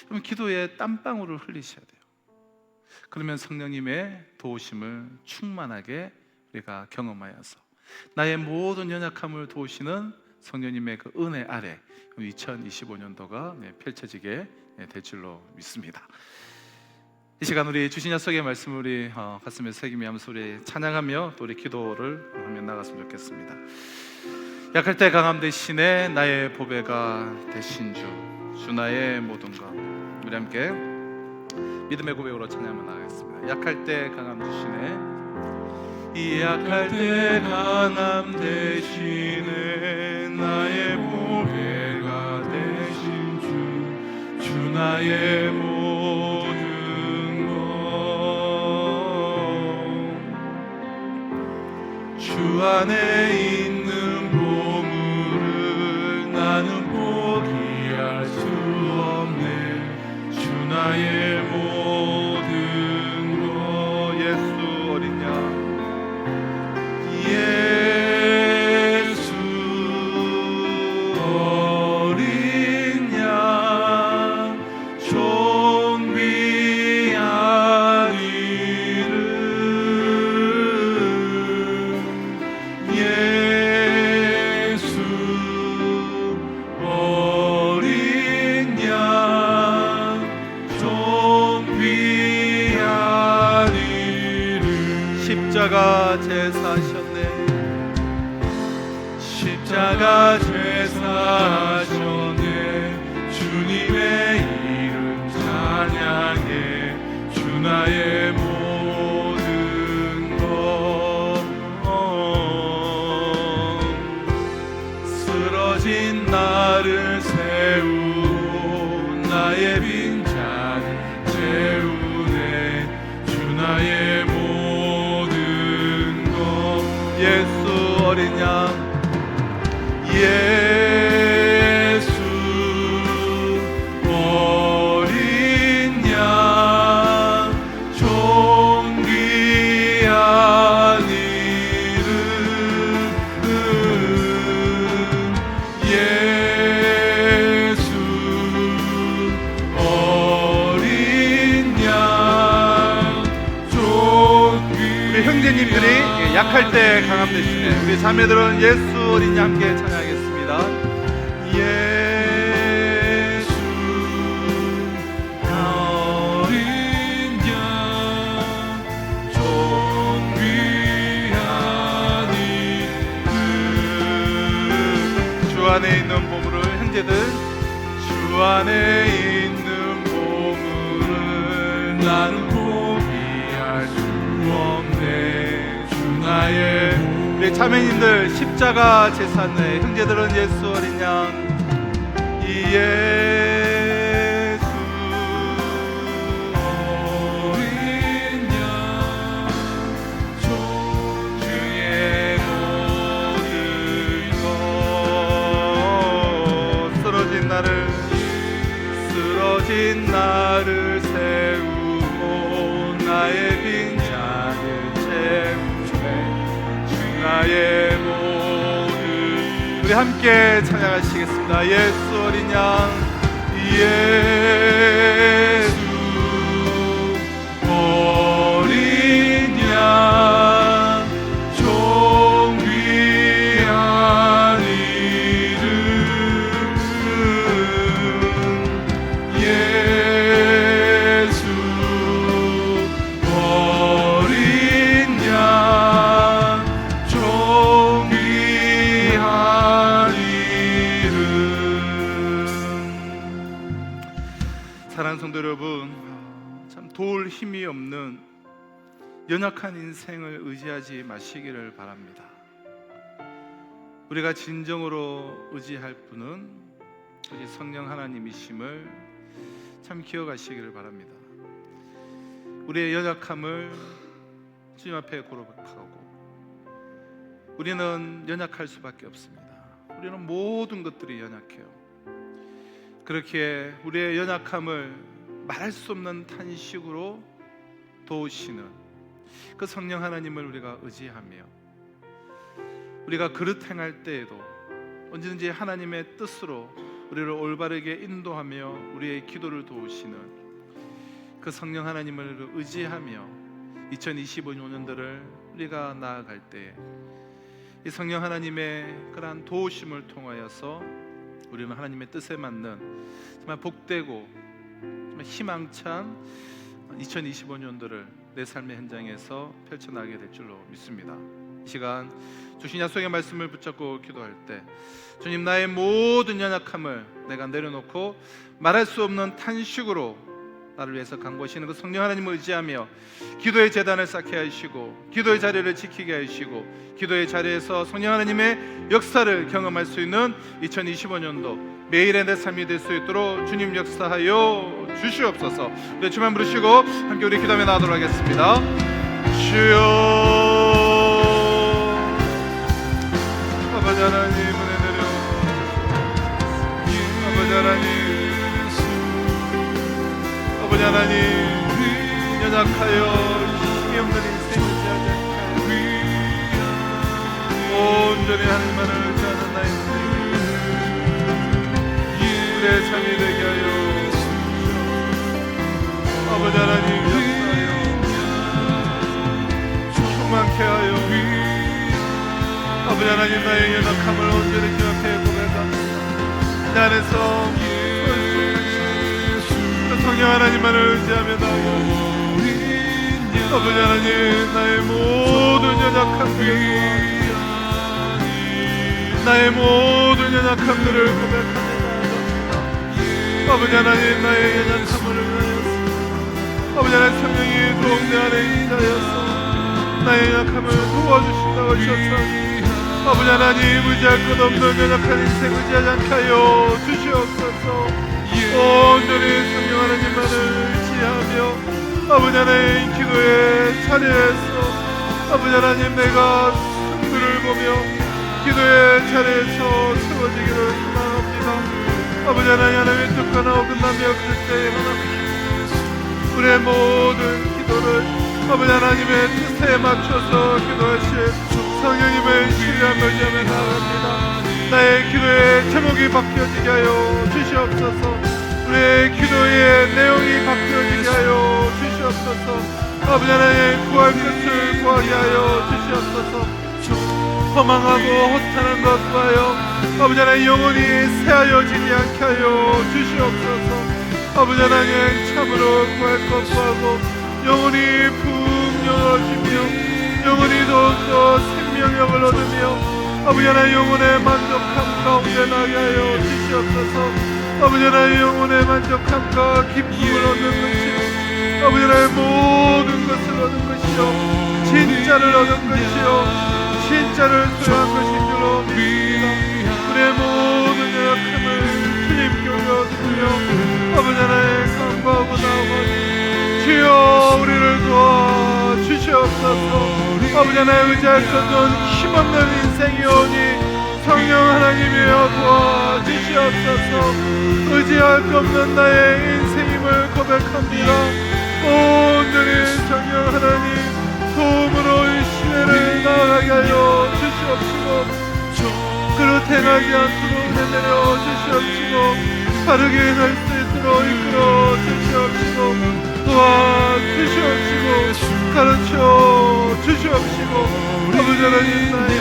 Speaker 2: 그럼 기도에 땀방울을 흘리셔야 돼요. 그러면 성령님의 도우심을 충만하게 우리가 경험하여서 나의 모든 연약함을 도우시는 성령님의 그 은혜 아래 2025년도가 펼쳐지게 될 줄로 믿습니다. 이 시간 우리 주신 약속의 말씀을 우리 가슴에 새기면서 우리 찬양하며 또 우리 기도를 하며 나갔으면 좋겠습니다. 약할 때 강함 대신에 나의 보배가 되신 주 나의 모든 것. 우리 함께 믿음의 고백으로 찬양하며 나가겠습니다. 약할 때 강함 대신에, 이 약할 때 강함 대신에 나의 보배가 되신 주 나의 모든 것. 주 안에 있는 보물을 나는 포기할 수 없네. 주 나의 모든 것. 예수 어린 양, 예수 어린 양, 좀 귀한 이름. 예수 어린 양, 좀 귀한 이름. 십자가 제사하셨네. 십자가 제사하셨네. 주님의 이름 찬양해. 주 나의 모든 것. 쓰러진 나를 세우고 나의 빈잔 채우네. 주 나의 모든 것. 예수 어린 양, 예수 어린 양, 좀 귀한 이름. 예수 어린 양, 좀 귀한. 우리 형제님들이 약할 때 강함 대신에 우리 자매들은 예수 어린 양 함께 찬양하겠습니다. 예수 어린 양, 좀 귀한 이름. 주 안에 있는 보물을, 형제들, 주 안에 있는 보물을 나는 포기할 수 없네. 주 나의. 우리 자매님들 십자가 제사네. 형제들은 예수 어린 양, 이 예수 어린 양, 주의 모든 것. 쓰러진 나를 세우고 나의 빈잔을 채우네. 나의 모든. 우리 함께 찬양하시겠습니다. 예수 어린 양, 예수 어린 양, 좀 귀한 이름. 예수 어린 양, 좀 귀한 이름. 사랑하는 성도 여러분, 참 도울 힘이 없는 연약한 인생을 의지하지 마시기를 바랍니다. 우리가 진정으로 의지할 분은 오직 성령 하나님이심을 참 기억하시기를 바랍니다. 우리의 연약함을 주님 앞에 고백하고, 우리는 연약할 수밖에 없습니다. 우리는 모든 것들이 연약해요. 그렇게 우리의 연약함을 말할 수 없는 탄식으로 도우시는 그 성령 하나님을 우리가 의지하며, 우리가 그릇 행할 때에도 언제든지 하나님의 뜻으로 우리를 올바르게 인도하며 우리의 기도를 도우시는 그 성령 하나님을 의지하며 2025년들을 우리가 나아갈 때에 이 성령 하나님의 그러한 도우심을 통하여서 우리는 하나님의 뜻에 맞는 정말 복되고 정말 희망찬 2025년도를 내 삶의 현장에서 펼쳐나가게 될 줄로 믿습니다. 이 시간 주신 약속의 말씀을 붙잡고 기도할 때 주님, 나의 모든 연약함을 내가 내려놓고 말할 수 없는 탄식으로 나를 위해서 간구하시는 그 성령 하나님을 의지하며 기도의 제단을 쌓게 하시고 기도의 자리를 지키게 하시고 기도의 자리에서 성령 하나님의 역사를 경험할 수 있는 2025년도 매일의 내 삶이 될 수 있도록 주님 역사하여 주시옵소서. 네, 주만 부르시고 함께 우리 기도하며 나가도록 하겠습니다. 주여, 아버지 하나님 은혜 내려 아버지 하나님, 아버지 하나님, 연약하여 힘이 없는 인생을 지하지 않게 온전히 하나님만을 의지하는 나의 인생 우리의 삶이 되게 하여 주시옵소서. 아버지 하나님, 역사하여 충만케 하여 아버지 하나님, 나의 연약함을 온전히 기억해 고백합니다. 내 안에서 성령 하나님만을 의지하며 나아가 아버지 하나님, 나의 모든 연약함들 나의 모든 연약함들을 고백합니다. 아버지 하나님, 나의 연약함을 위하여서 아버지 하나님, 성령이 더욱 내 안에 임하여서 나의 연약함을 도와주신다고 하셔서 아버지 하나님, 의지할 것 없는 연약한 인생 의지하지 않게 하여 주시옵소서. 온전히 성령 하나님만을 의지하며 아버지 하나님, 기도의 자리에서 아버지 하나님, 내가 승부를 보며 기도의 자리에서 세워지기를 소망합니다. 아버지 하나님, 하나님의 뜻과 어긋남이 없을 때에 하나님, 우리의 모든 기도를 아버지 하나님의 뜻에 맞춰서 기도하실 성령님을 신뢰하며 의지하며 나아갑니다. 나의 기도의 제목이 바뀌어지게 하여 주시옵소서. 우리의 기도의 내용이 바뀌어지게 하여 주시옵소서. 아버지 하나님, 구할 것을 구하게 하여 주시옵소서. 허망하고 허탄한 것 구하여 아버지 하나님, 영원히 새하여지지 않게 하여 주시옵소서. 아버지 하나님, 참으로 구할 것 구하고 영원히 풍요로워지며 영원히 더욱더 생명력을 얻으며 아버지 하나님, 영혼의 만족함 가운데 나게 하여 주시옵소서. 아버지 하나님, 영혼의 만족함과 기쁨을 얻는 것이요 아버지 하나님, 모든 것을 얻는 것이요 진짜를 얻는 것이요 진짜를 소유한 것인 줄로 믿습니다. 우리의 모든 연약함을 주님께 올려드리며 아버지 하나님, 간구하고 나오니 주여, 우리를 도와 주시옵소서. 아버지 하나님, 의지할 것은 힘없는 인생이오니 성령 하나님이여 도와 주시옵소서. 의지할 것 없는 나의 인생임을 고백합니다. 온전히 성령 하나님, 도움으로 이 시대를 나아가게 하여 주시옵시고 그릇 행하지 않도록 내내려 주시옵시고 바르게 할 수 있도록 이끌어 주시옵시고 도와주시옵시고 가르쳐 주시옵시고 아버지 하나님, 나의